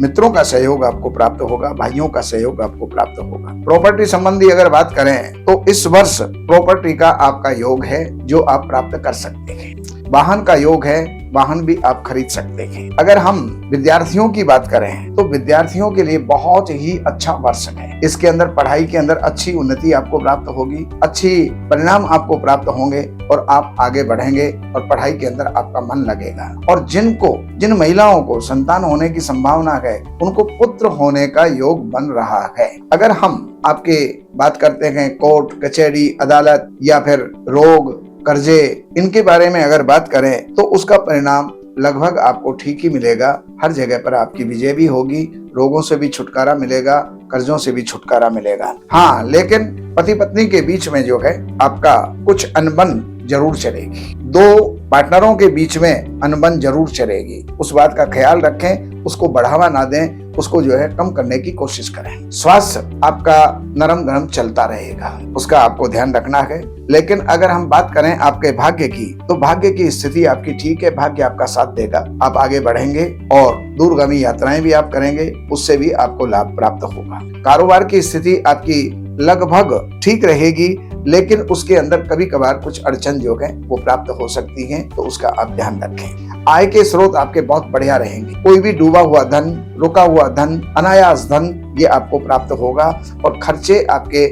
मित्रों का सहयोग आपको प्राप्त होगा, भाइयों का सहयोग आपको प्राप्त होगा। प्रॉपर्टी संबंधी अगर बात करें तो इस वर्ष प्रॉपर्टी का आपका योग है जो आप प्राप्त कर सकते हैं। वाहन का योग है, वाहन भी आप खरीद सकते हैं। अगर हम विद्यार्थियों की बात करें तो विद्यार्थियों के लिए बहुत ही अच्छा वर्ष है। इसके अंदर पढ़ाई के अंदर अच्छी उन्नति आपको प्राप्त होगी, अच्छी परिणाम आपको प्राप्त होंगे और आप आगे बढ़ेंगे और पढ़ाई के अंदर आपका मन लगेगा। और जिन महिलाओं को संतान होने की संभावना है उनको पुत्र होने का योग बन रहा है। अगर हम आपके बात करते हैं कोर्ट कचहरी अदालत या फिर रोग कर्जे, इनके बारे में अगर बात करें तो उसका परिणाम लगभग आपको ठीक ही मिलेगा। हर जगह पर आपकी विजय भी होगी, रोगों से भी छुटकारा मिलेगा, कर्जों से भी छुटकारा मिलेगा। हाँ, लेकिन पति पत्नी के बीच में जो है आपका कुछ अनबन जरूर चलेगी। दो पार्टनरों के बीच में अनबन जरूर चलेगी, उस बात का ख्याल रखें, उसको बढ़ावा ना दें, उसको जो है कम करने की कोशिश करें। स्वास्थ्य आपका नरम गरम चलता रहेगा, उसका आपको ध्यान रखना है। लेकिन अगर हम बात करें आपके भाग्य की तो भाग्य की स्थिति आपकी ठीक है, भाग्य आपका साथ देगा, आप आगे बढ़ेंगे और दूरगामी यात्राएं भी आप करेंगे, उससे भी आपको लाभ प्राप्त होगा। कारोबार की स्थिति आपकी लगभग ठीक रहेगी, लेकिन उसके अंदर कभी कभार कुछ अड़चन जो है वो प्राप्त हो सकती हैं, तो उसका आप ध्यान रखें। आय के स्रोत आपके बहुत बढ़िया रहेंगे, कोई भी डूबा हुआ धन, रुका हुआ धन, अनायास धन ये आपको प्राप्त होगा और खर्चे आपके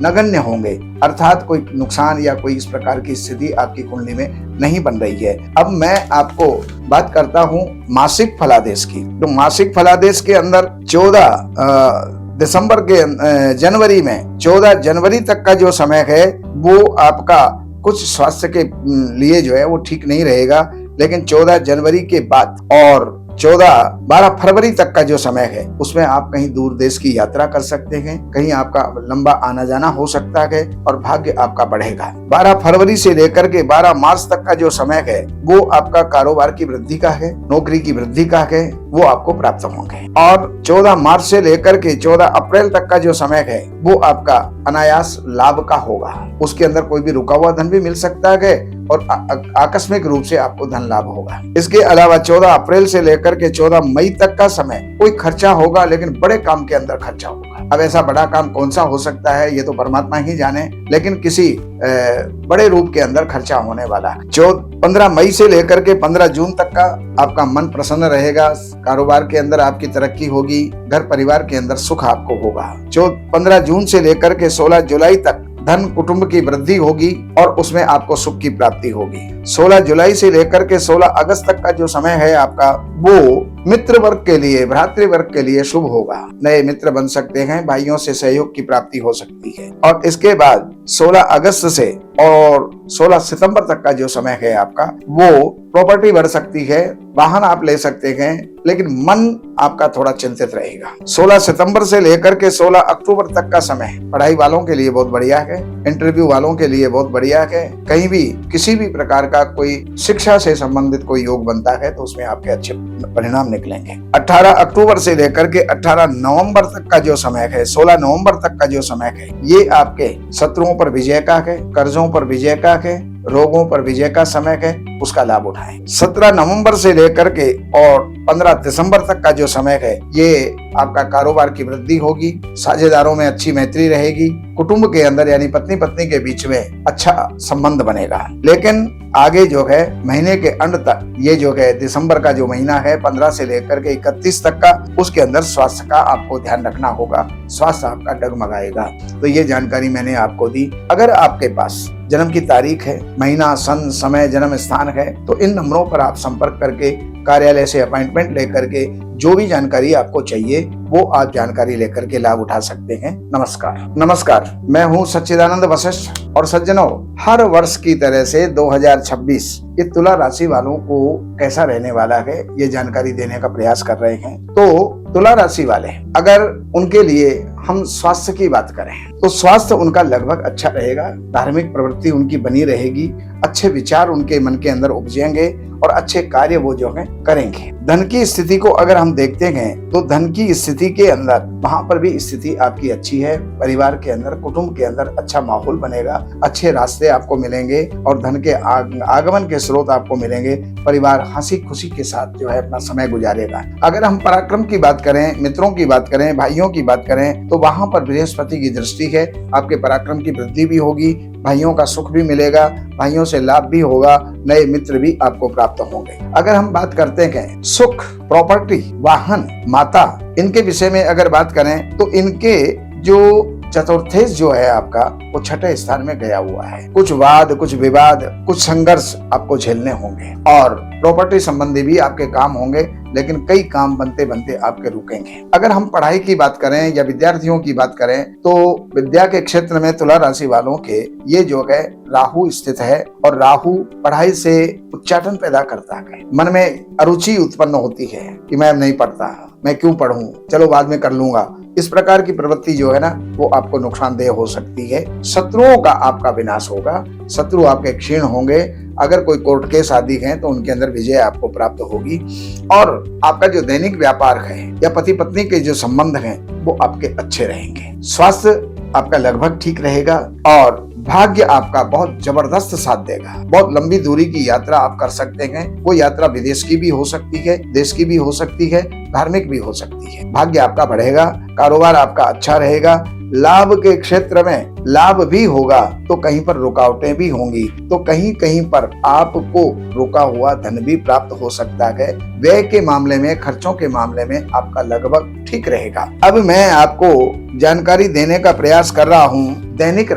नगण्य होंगे, अर्थात कोई नुकसान या कोई इस प्रकार की स्थिति आपकी कुंडली में नहीं बन रही है। अब मैं आपको बात करता हूँ मासिक फलादेश की। तो मासिक फलादेश के अंदर 14 दिसंबर के जनवरी में 14 जनवरी तक का जो समय है वो आपका कुछ स्वास्थ्य के लिए जो है वो ठीक नहीं रहेगा, लेकिन 14 जनवरी के बाद और 12 फरवरी तक का जो समय है उसमें आप कहीं दूर देश की यात्रा कर सकते हैं, कहीं आपका लंबा आना जाना हो सकता है और भाग्य आपका बढ़ेगा। 12 फरवरी से लेकर के 12 मार्च तक का जो समय है वो आपका कारोबार की वृद्धि का है, नौकरी की वृद्धि का है, वो आपको प्राप्त होंगे। और 14 मार्च से लेकर के 14 अप्रैल तक का जो समय है वो आपका अनायास लाभ का होगा। उसके अंदर कोई भी रुका हुआ धन भी मिल सकता है और आकस्मिक रूप से आपको धन लाभ होगा। इसके अलावा 14 अप्रैल से लेकर के 14 मई तक का समय कोई खर्चा होगा, लेकिन बड़े काम के अंदर खर्चा होगा। अब ऐसा बड़ा काम कौन सा हो सकता है ये तो परमात्मा ही जाने, लेकिन किसी बड़े रूप के अंदर खर्चा होने वाला है। 15 मई से लेकर के 15 जून तक का आपका मन प्रसन्न रहेगा, कारोबार के अंदर आपकी तरक्की होगी, घर परिवार के अंदर सुख आपको होगा। 15 जून से लेकर के 16 जुलाई तक धन कुटुंब की वृद्धि होगी और उसमें आपको सुख की प्राप्ति होगी। 16 जुलाई से लेकर के 16 अगस्त तक का जो समय है आपका, वो मित्र वर्ग के लिए, भ्रातृ वर्ग के लिए शुभ होगा। नए मित्र बन सकते हैं, भाइयों से सहयोग की प्राप्ति हो सकती है। और इसके बाद 16 अगस्त से और 16 सितंबर तक का जो समय है आपका, वो प्रॉपर्टी बढ़ सकती है, वाहन आप ले सकते हैं, लेकिन मन आपका थोड़ा चिंतित रहेगा। 16 सितंबर से लेकर के 16 अक्टूबर तक का समय पढ़ाई वालों के लिए बहुत बढ़िया है, इंटरव्यू वालों के लिए बहुत बढ़िया है। कहीं भी किसी भी प्रकार का कोई शिक्षा से संबंधित कोई योग बनता है तो उसमें आपके अच्छे परिणाम निकलेंगे। 18 अक्टूबर से लेकर के 18 नवंबर तक का जो समय है, 16 नवंबर तक का जो समय है, ये आपके शत्रुओं पर विजय का है, कर्जों पर विजय का है, रोगों पर विजय का समय है, उसका लाभ उठाएं। 17 नवंबर से लेकर के और 15 दिसंबर तक का जो समय है, ये आपका कारोबार की वृद्धि होगी, साझेदारों में अच्छी मैत्री रहेगी, कुटुंब के अंदर यानी पत्नी पत्नी के बीच में अच्छा संबंध बनेगा। लेकिन आगे जो है महीने के अंत तक, ये जो है दिसंबर का जो महीना है 15 से लेकर के 31 तक का, उसके अंदर स्वास्थ्य का आपको ध्यान रखना होगा, स्वास्थ्य आपका डगमगाएगा। तो ये जानकारी मैंने आपको दी। अगर आपके पास जन्म की तारीख है, महीना, सन, समय, जन्म स्थान है, तो इन नंबरों पर आप संपर्क करके कार्यालय से अपॉइंटमेंट लेकर के जो भी जानकारी आपको चाहिए वो आप जानकारी लेकर के लाभ उठा सकते हैं। नमस्कार, मैं हूँ सच्चिदानंद वशिष्ठ। और सज्जनों, हर वर्ष की तरह से 2026 ये तुला राशि वालों को कैसा रहने वाला है ये जानकारी देने का प्रयास कर रहे हैं। तो तुला राशि वाले, अगर उनके लिए हम स्वास्थ्य की बात करें तो स्वास्थ्य उनका लगभग अच्छा रहेगा, धार्मिक प्रवृत्ति उनकी बनी रहेगी, अच्छे विचार उनके मन के अंदर उपजेंगे और अच्छे कार्य वो जो है करेंगे। धन की स्थिति को अगर हम देखते हैं तो धन की स्थिति के अंदर वहां पर भी स्थिति आपकी अच्छी है। परिवार के अंदर, कुटुंब के अंदर अच्छा माहौल बनेगा, अच्छे रास्ते आपको मिलेंगे और धन के आगमन के स्रोत आपको मिलेंगे। परिवार हंसी खुशी के साथ जो है अपना समय गुजारेगा। अगर हम पराक्रम की बात करें, मित्रों की बात करें, भाइयों की बात करें, तो वहां पर बृहस्पति की दृष्टि है। आपके पराक्रम की वृद्धि भी होगी, भाइयों का सुख भी मिलेगा, भाइयों से लाभ भी होगा, नए मित्र भी आपको प्राप्त होंगे। अगर हम बात करते हैं सुख, प्रॉपर्टी, वाहन, माता, इनके विषय में अगर बात करें तो इनके जो चतुर्थेश जो है आपका, वो छठे स्थान में गया हुआ है। कुछ वाद, कुछ विवाद, कुछ संघर्ष आपको झेलने होंगे और प्रॉपर्टी संबंधी भी आपके काम होंगे, लेकिन कई काम बनते बनते आपके रुकेंगे। अगर हम पढ़ाई की बात करें या विद्यार्थियों की बात करें तो विद्या के क्षेत्र में तुला राशि वालों के ये जो है राहु स्थित है और राहु पढ़ाई से उच्चाटन पैदा करता है। मन में अरुचि उत्पन्न होती है कि मैं नहीं पढ़ता, मैं क्यों पढ़ूं, चलो बाद में कर लूंगा। इस प्रकार की प्रवृत्ति जो है ना, वो आपको नुकसानदेह हो सकती है। शत्रुओं का आपका विनाश होगा, शत्रु आपके क्षीण होंगे। अगर कोई कोर्ट केस आदि हैं तो उनके अंदर विजय आपको प्राप्त होगी और आपका जो दैनिक व्यापार है या पति पत्नी के जो संबंध हैं वो आपके अच्छे रहेंगे। स्वास्थ्य आपका लगभग ठीक रहेगा और भाग्य आपका बहुत जबरदस्त साथ देगा। बहुत लंबी दूरी की यात्रा आप कर सकते हैं। वो यात्रा विदेश की भी हो सकती है, देश की भी हो सकती है, धार्मिक भी हो सकती है। भाग्य आपका बढ़ेगा, कारोबार आपका अच्छा रहेगा, लाभ के क्षेत्र में लाभ भी होगा तो कहीं पर रुकावटें भी होंगी, तो कहीं कहीं पर आपको रुका हुआ धन भी प्राप्त हो सकता है। व्यय के मामले में, खर्चों के मामले में आपका लगभग ठीक रहेगा। अब मैं आपको जानकारी देने का प्रयास कर रहा हूँ दैनिक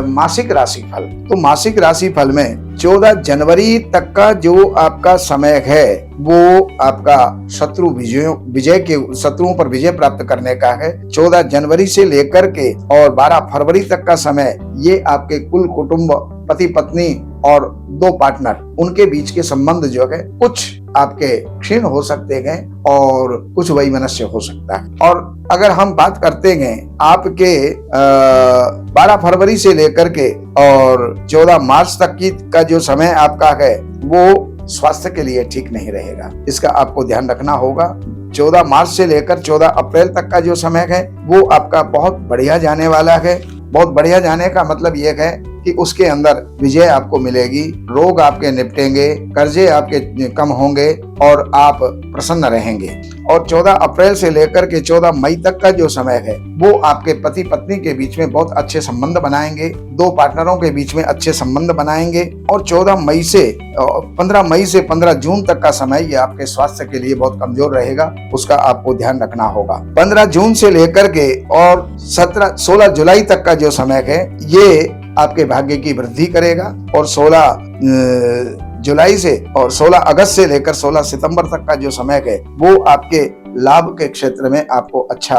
मासिक राशिफल। तो मासिक राशिफल में 14 जनवरी तक का जो आपका समय है वो आपका शत्रुओं पर विजय प्राप्त करने का है। 14 जनवरी से लेकर के और 12 फरवरी तक का समय ये आपके कुल कुटुंब, पति पत्नी और 2 पार्टनर, उनके बीच के संबंध जो है कुछ आपके क्षीण हो सकते हैं और कुछ वैमनस्य हो सकता है। और अगर हम बात करते हैं आपके 12 फरवरी से लेकर के और 14 मार्च तक का जो समय आपका है वो स्वास्थ्य के लिए ठीक नहीं रहेगा, इसका आपको ध्यान रखना होगा। 14 मार्च से लेकर 14 अप्रैल तक का जो समय है वो आपका बहुत बढ़िया जाने वाला है। बहुत बढ़िया जाने का मतलब ये है कि उसके अंदर विजय आपको मिलेगी, रोग आपके निपटेंगे, कर्जे आपके कम होंगे और आप प्रसन्न रहेंगे। और 14 अप्रैल से लेकर के 14 मई तक का जो समय है वो आपके पति पत्नी के बीच में बहुत अच्छे संबंध बनाएंगे, दो पार्टनरों के बीच में अच्छे संबंध बनाएंगे। और 15 मई से 15 जून तक का समय ये आपके स्वास्थ्य के लिए बहुत कमजोर रहेगा, उसका आपको ध्यान रखना होगा। 15 जून से लेकर के और 16 जुलाई तक का जो समय है ये आपके भाग्य की वृद्धि करेगा। और 16 जुलाई से और 16 अगस्त से लेकर 16 सितंबर तक का जो समय है वो आपके लाभ के क्षेत्र में आपको अच्छा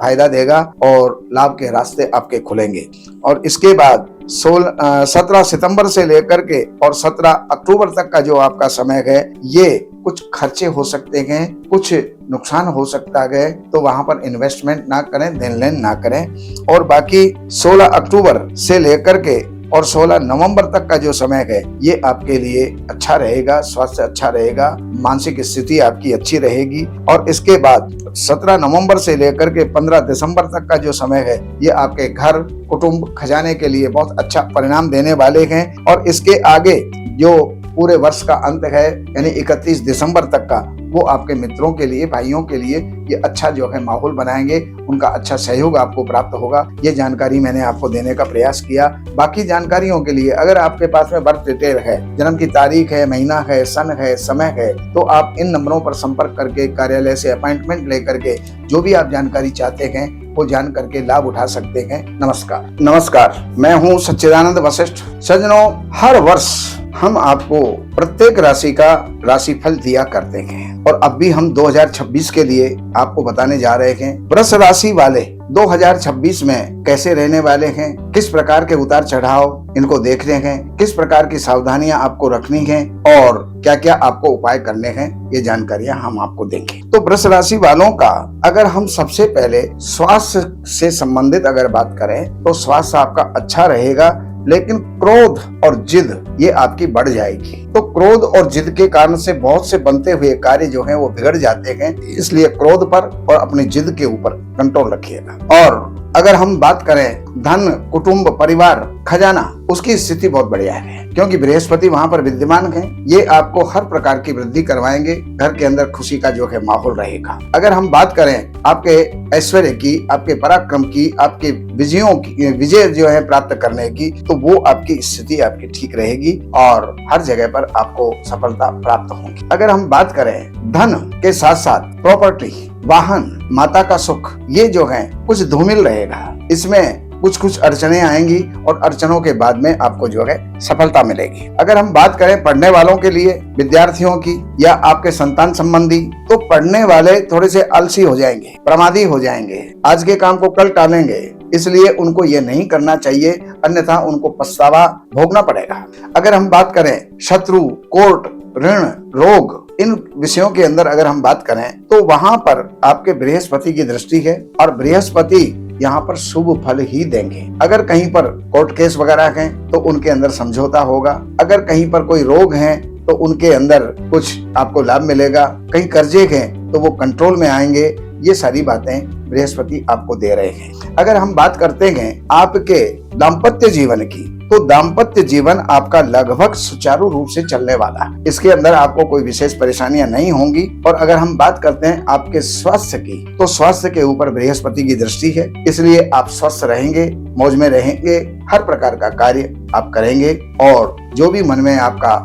फायदा देगा और लाभ के रास्ते आपके खुलेंगे। और इसके बाद 17 सितंबर से लेकर के और 17 अक्टूबर तक का जो आपका समय है ये कुछ खर्चे हो सकते हैं, कुछ नुकसान हो सकता है, तो वहां पर इन्वेस्टमेंट ना करें, देन लेन ना करें। और बाकी 16 अक्टूबर से लेकर के और 16 नवंबर तक का जो समय है ये आपके लिए अच्छा रहेगा, स्वास्थ्य अच्छा रहेगा, मानसिक स्थिति आपकी अच्छी रहेगी। और इसके बाद 17 नवंबर से लेकर के 15 दिसंबर तक का जो समय है ये आपके घर, कुटुंब, खजाने के लिए बहुत अच्छा परिणाम देने वाले हैं। और इसके आगे जो पूरे वर्ष का अंत है यानी 31 दिसंबर तक का, वो आपके मित्रों के लिए, भाइयों के लिए ये अच्छा जो है माहौल बनाएंगे, उनका अच्छा सहयोग आपको प्राप्त होगा। ये जानकारी मैंने आपको देने का प्रयास किया। बाकी जानकारियों के लिए अगर आपके पास में बर्थ डिटेल है, जन्म की तारीख है, महीना है, सन है, समय है, तो आप इन नंबरों पर संपर्क करके कार्यालय से अपॉइंटमेंट लेकर के जो भी आप जानकारी चाहते हैं वो जान करके लाभ उठा सकते हैं। नमस्कार, मैं हूँ सच्चिदानंद वशिष्ठ। सज्जनों, हर वर्ष हम आपको प्रत्येक राशि का राशिफल दिया करते हैं और अब भी हम 2026 के लिए आपको बताने जा रहे हैं वृष राशि वाले 2026 में कैसे रहने वाले हैं, किस प्रकार के उतार चढ़ाव इनको देखने हैं, किस प्रकार की सावधानियां आपको रखनी है और क्या क्या आपको उपाय करने हैं, ये जानकारियां हम आपको देंगे। तो वृष राशि वालों का अगर हम सबसे पहले स्वास्थ्य से संबंधित अगर बात करें तो स्वास्थ्य आपका अच्छा रहेगा, लेकिन क्रोध और जिद ये आपकी बढ़ जाएगी। तो क्रोध और जिद के कारण से बहुत से बनते हुए कार्य जो हैं वो बिगड़ जाते हैं, इसलिए क्रोध पर और अपनी जिद के ऊपर कंट्रोल रखिएगा। और अगर हम बात करें धन, कुटुंब, परिवार, खजाना, उसकी स्थिति बहुत बढ़िया है क्योंकि बृहस्पति वहां पर विद्यमान है। ये आपको हर प्रकार की वृद्धि करवाएंगे, घर के अंदर खुशी का जो है माहौल रहेगा। अगर हम बात करें आपके ऐश्वर्य की, आपके पराक्रम की, आपके विजयों की, विजय जो है प्राप्त करने की, तो वो आपकी स्थिति आपकी ठीक रहेगी और हर जगह पर आपको सफलता प्राप्त होगी। अगर हम बात करें धन के साथ साथ प्रॉपर्टी, वाहन, माता का सुख, ये जो है कुछ धूमिल रहेगा, इसमें कुछ अड़चने आएंगी और अड़चनों के बाद में आपको जो है सफलता मिलेगी। अगर हम बात करें पढ़ने वालों के लिए, विद्यार्थियों की या आपके संतान संबंधी, तो पढ़ने वाले थोड़े से आलसी हो जाएंगे, प्रमादी हो जाएंगे, आज के काम को कल टालेंगे, इसलिए उनको ये नहीं करना चाहिए, अन्यथा उनको पछतावा भोगना पड़ेगा। अगर हम बात करें शत्रु, कोर्ट, ऋण, रोग, इन विषयों के अंदर अगर हम बात करें तो वहां पर आपके बृहस्पति की दृष्टि है और बृहस्पति यहाँ पर शुभ फल ही देंगे। अगर कहीं पर कोर्ट केस वगैरह हैं तो उनके अंदर समझौता होगा, अगर कहीं पर कोई रोग हैं तो उनके अंदर कुछ आपको लाभ मिलेगा, कहीं कर्जे हैं तो वो कंट्रोल में आएंगे। ये सारी बातें बृहस्पति आपको दे रहे हैं। अगर हम बात करते हैं आपके दाम्पत्य जीवन की, तो दाम्पत्य जीवन आपका लगभग सुचारू रूप से चलने वाला है, इसके अंदर आपको कोई विशेष परेशानियां नहीं होंगी। और अगर हम बात करते हैं आपके स्वास्थ्य की, तो स्वास्थ्य के ऊपर बृहस्पति की दृष्टि है, इसलिए आप स्वस्थ रहेंगे, मौज में रहेंगे, हर प्रकार का कार्य आप करेंगे और जो भी मन में आपका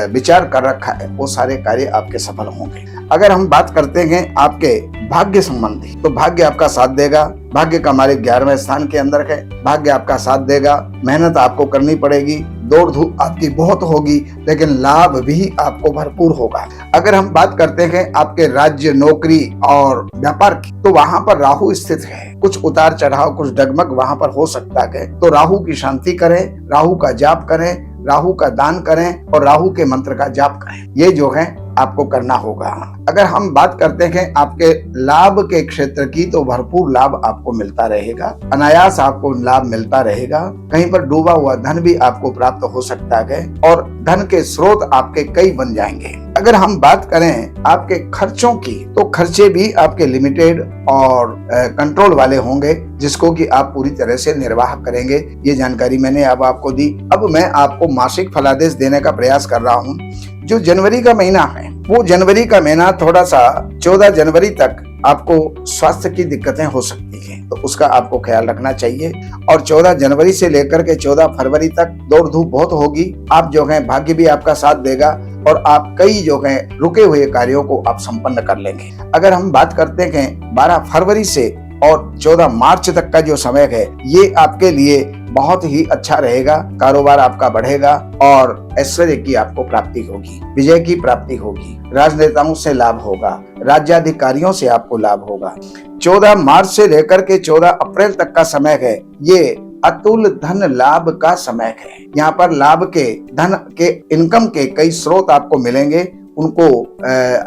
विचार कर रखा है वो सारे कार्य आपके सफल होंगे। अगर हम बात करते हैं आपके भाग्य संबंधी, तो भाग्य आपका साथ देगा। भाग्य का मालिक 11वें स्थान के अंदर है, भाग्य आपका साथ देगा। मेहनत आपको करनी पड़ेगी, दौड़ धूप आपकी बहुत होगी, लेकिन लाभ भी आपको भरपूर होगा। अगर हम बात करते हैं आपके राज्य, नौकरी और व्यापार की, तो वहां पर राहु स्थित है, कुछ उतार चढ़ाव, कुछ डगमग वहां पर हो सकता है। तो राहु की शांति करें, राहु का जाप करें, राहु का दान करें और राहु के मंत्र का जाप करें। ये जो है आपको करना होगा। अगर हम बात करते हैं आपके लाभ के क्षेत्र की, तो भरपूर लाभ आपको मिलता रहेगा, अनायास आपको लाभ मिलता रहेगा। कहीं पर डूबा हुआ धन भी आपको प्राप्त हो सकता है और धन के स्रोत आपके कई बन जाएंगे। अगर हम बात करें आपके खर्चों की, तो खर्चे भी आपके लिमिटेड और कंट्रोल वाले होंगे, जिसको कि आप पूरी तरह से निर्वाह करेंगे। ये जानकारी मैंने अब आपको दी। अब मैं आपको मासिक फलादेश देने का प्रयास कर रहा हूँ। जो जनवरी का महीना है, वो जनवरी का महीना थोड़ा सा 14 जनवरी तक आपको स्वास्थ्य की दिक्कतें हो सकती हैं, तो उसका आपको ख्याल रखना चाहिए। और 14 जनवरी से लेकर के 14 फरवरी तक दौड़ धूप बहुत होगी। आप जो है भाग्य भी आपका साथ देगा और आप कई जो है रुके हुए कार्यों को आप संपन्न कर लेंगे। अगर हम बात करते हैं 12 फरवरी से और 14 मार्च तक का जो समय है, ये आपके लिए बहुत ही अच्छा रहेगा। कारोबार आपका बढ़ेगा और ऐश्वर्य की आपको प्राप्ति होगी, विजय की प्राप्ति होगी, राजनेताओं से लाभ होगा, राज्याधिकारियों से आपको लाभ होगा। 14 मार्च से लेकर के 14 अप्रैल तक का समय है, ये अतुल धन लाभ का समय है। यहाँ पर लाभ के, धन के, इनकम के कई स्रोत आपको मिलेंगे, उनको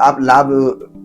आप लाभ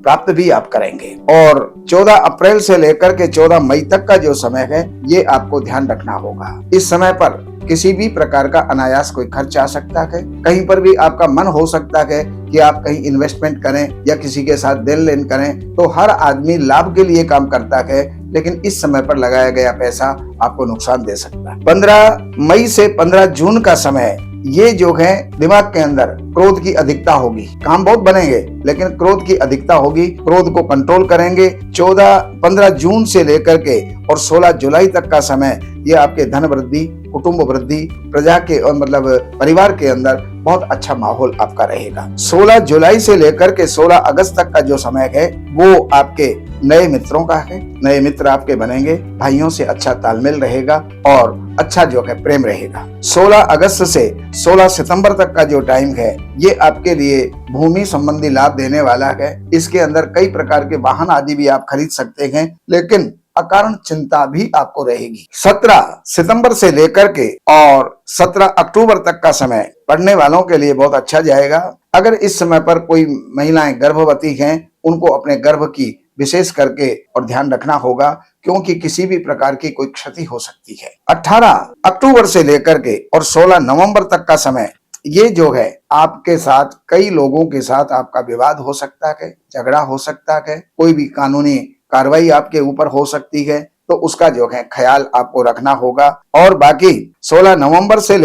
प्राप्त भी आप करेंगे। और 14 अप्रैल से लेकर के 14 मई तक का जो समय है, ये आपको ध्यान रखना होगा। इस समय पर किसी भी प्रकार का अनायास कोई खर्च आ सकता है। कहीं पर भी आपका मन हो सकता है कि आप कहीं इन्वेस्टमेंट करें या किसी के साथ देन लेन करें। तो हर आदमी लाभ के लिए काम करता है, लेकिन इस समय पर लगाया गया पैसा आपको नुकसान दे सकता है। 15 मई से 15 जून का समय, ये जो है दिमाग के अंदर क्रोध की अधिकता होगी। काम बहुत बनेंगे, लेकिन क्रोध की अधिकता होगी। क्रोध को कंट्रोल करेंगे। 15 जून से लेकर के और 16 जुलाई तक का समय, ये आपके धन वृद्धि, कुटुंब वृद्धि, प्रजा के और मतलब परिवार के अंदर बहुत अच्छा माहौल आपका रहेगा। 16 जुलाई से लेकर के 16 अगस्त तक का जो समय है, वो आपके नए मित्रों का है। नए मित्र आपके बनेंगे, भाइयों से अच्छा तालमेल रहेगा और अच्छा जो है प्रेम रहेगा। 16 अगस्त से 16 सितंबर तक का जो टाइम है, ये आपके लिए भूमि संबंधी लाभ देने वाला है। इसके अंदर कई प्रकार के वाहन आदि भी आप खरीद सकते हैं, लेकिन अकारण चिंता भी आपको रहेगी। 17 सितंबर से लेकर के और 17 अक्टूबर तक का समय पढ़ने वालों के लिए बहुत अच्छा जाएगा। अगर इस समय पर कोई महिलाएं गर्भवती हैं, उनको अपने गर्भ की विशेष करके और ध्यान रखना होगा, क्योंकि किसी भी प्रकार की कोई क्षति हो सकती है। 18 अक्टूबर से लेकर के और 16 नवंबर तक का समय, ये जो है आपके साथ कई लोगों के साथ आपका विवाद हो सकता है, झगड़ा हो सकता है, कोई भी कानूनी कार्रवाई आपके ऊपर हो सकती है, तो उसका जो है ख्याल आपको रखना होगा। और बाकी 17 नवंबर से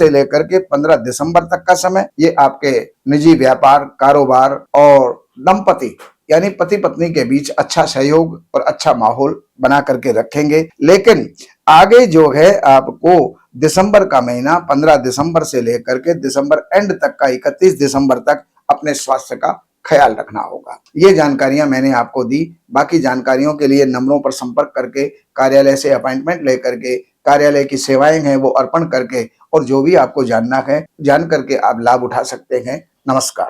लेकर के 15 दिसंबर तक का समय, ये आपके निजी व्यापार, कारोबार और दंपति यानी पति पत्नी के बीच अच्छा सहयोग और अच्छा माहौल बना करके रखेंगे। लेकिन आगे जो है आपको दिसंबर का महीना 15 दिसंबर से लेकर के दिसंबर एंड तक का 31 दिसंबर तक अपने स्वास्थ्य का ख्याल रखना होगा। ये जानकारियां मैंने आपको दी। बाकी जानकारियों के लिए नंबरों पर संपर्क करके, कार्यालय से अपॉइंटमेंट लेकर के, कार्यालय की सेवाएं हैं वो अर्पण करके, और जो भी आपको जानना है जान करके आप लाभ उठा सकते हैं। नमस्कार।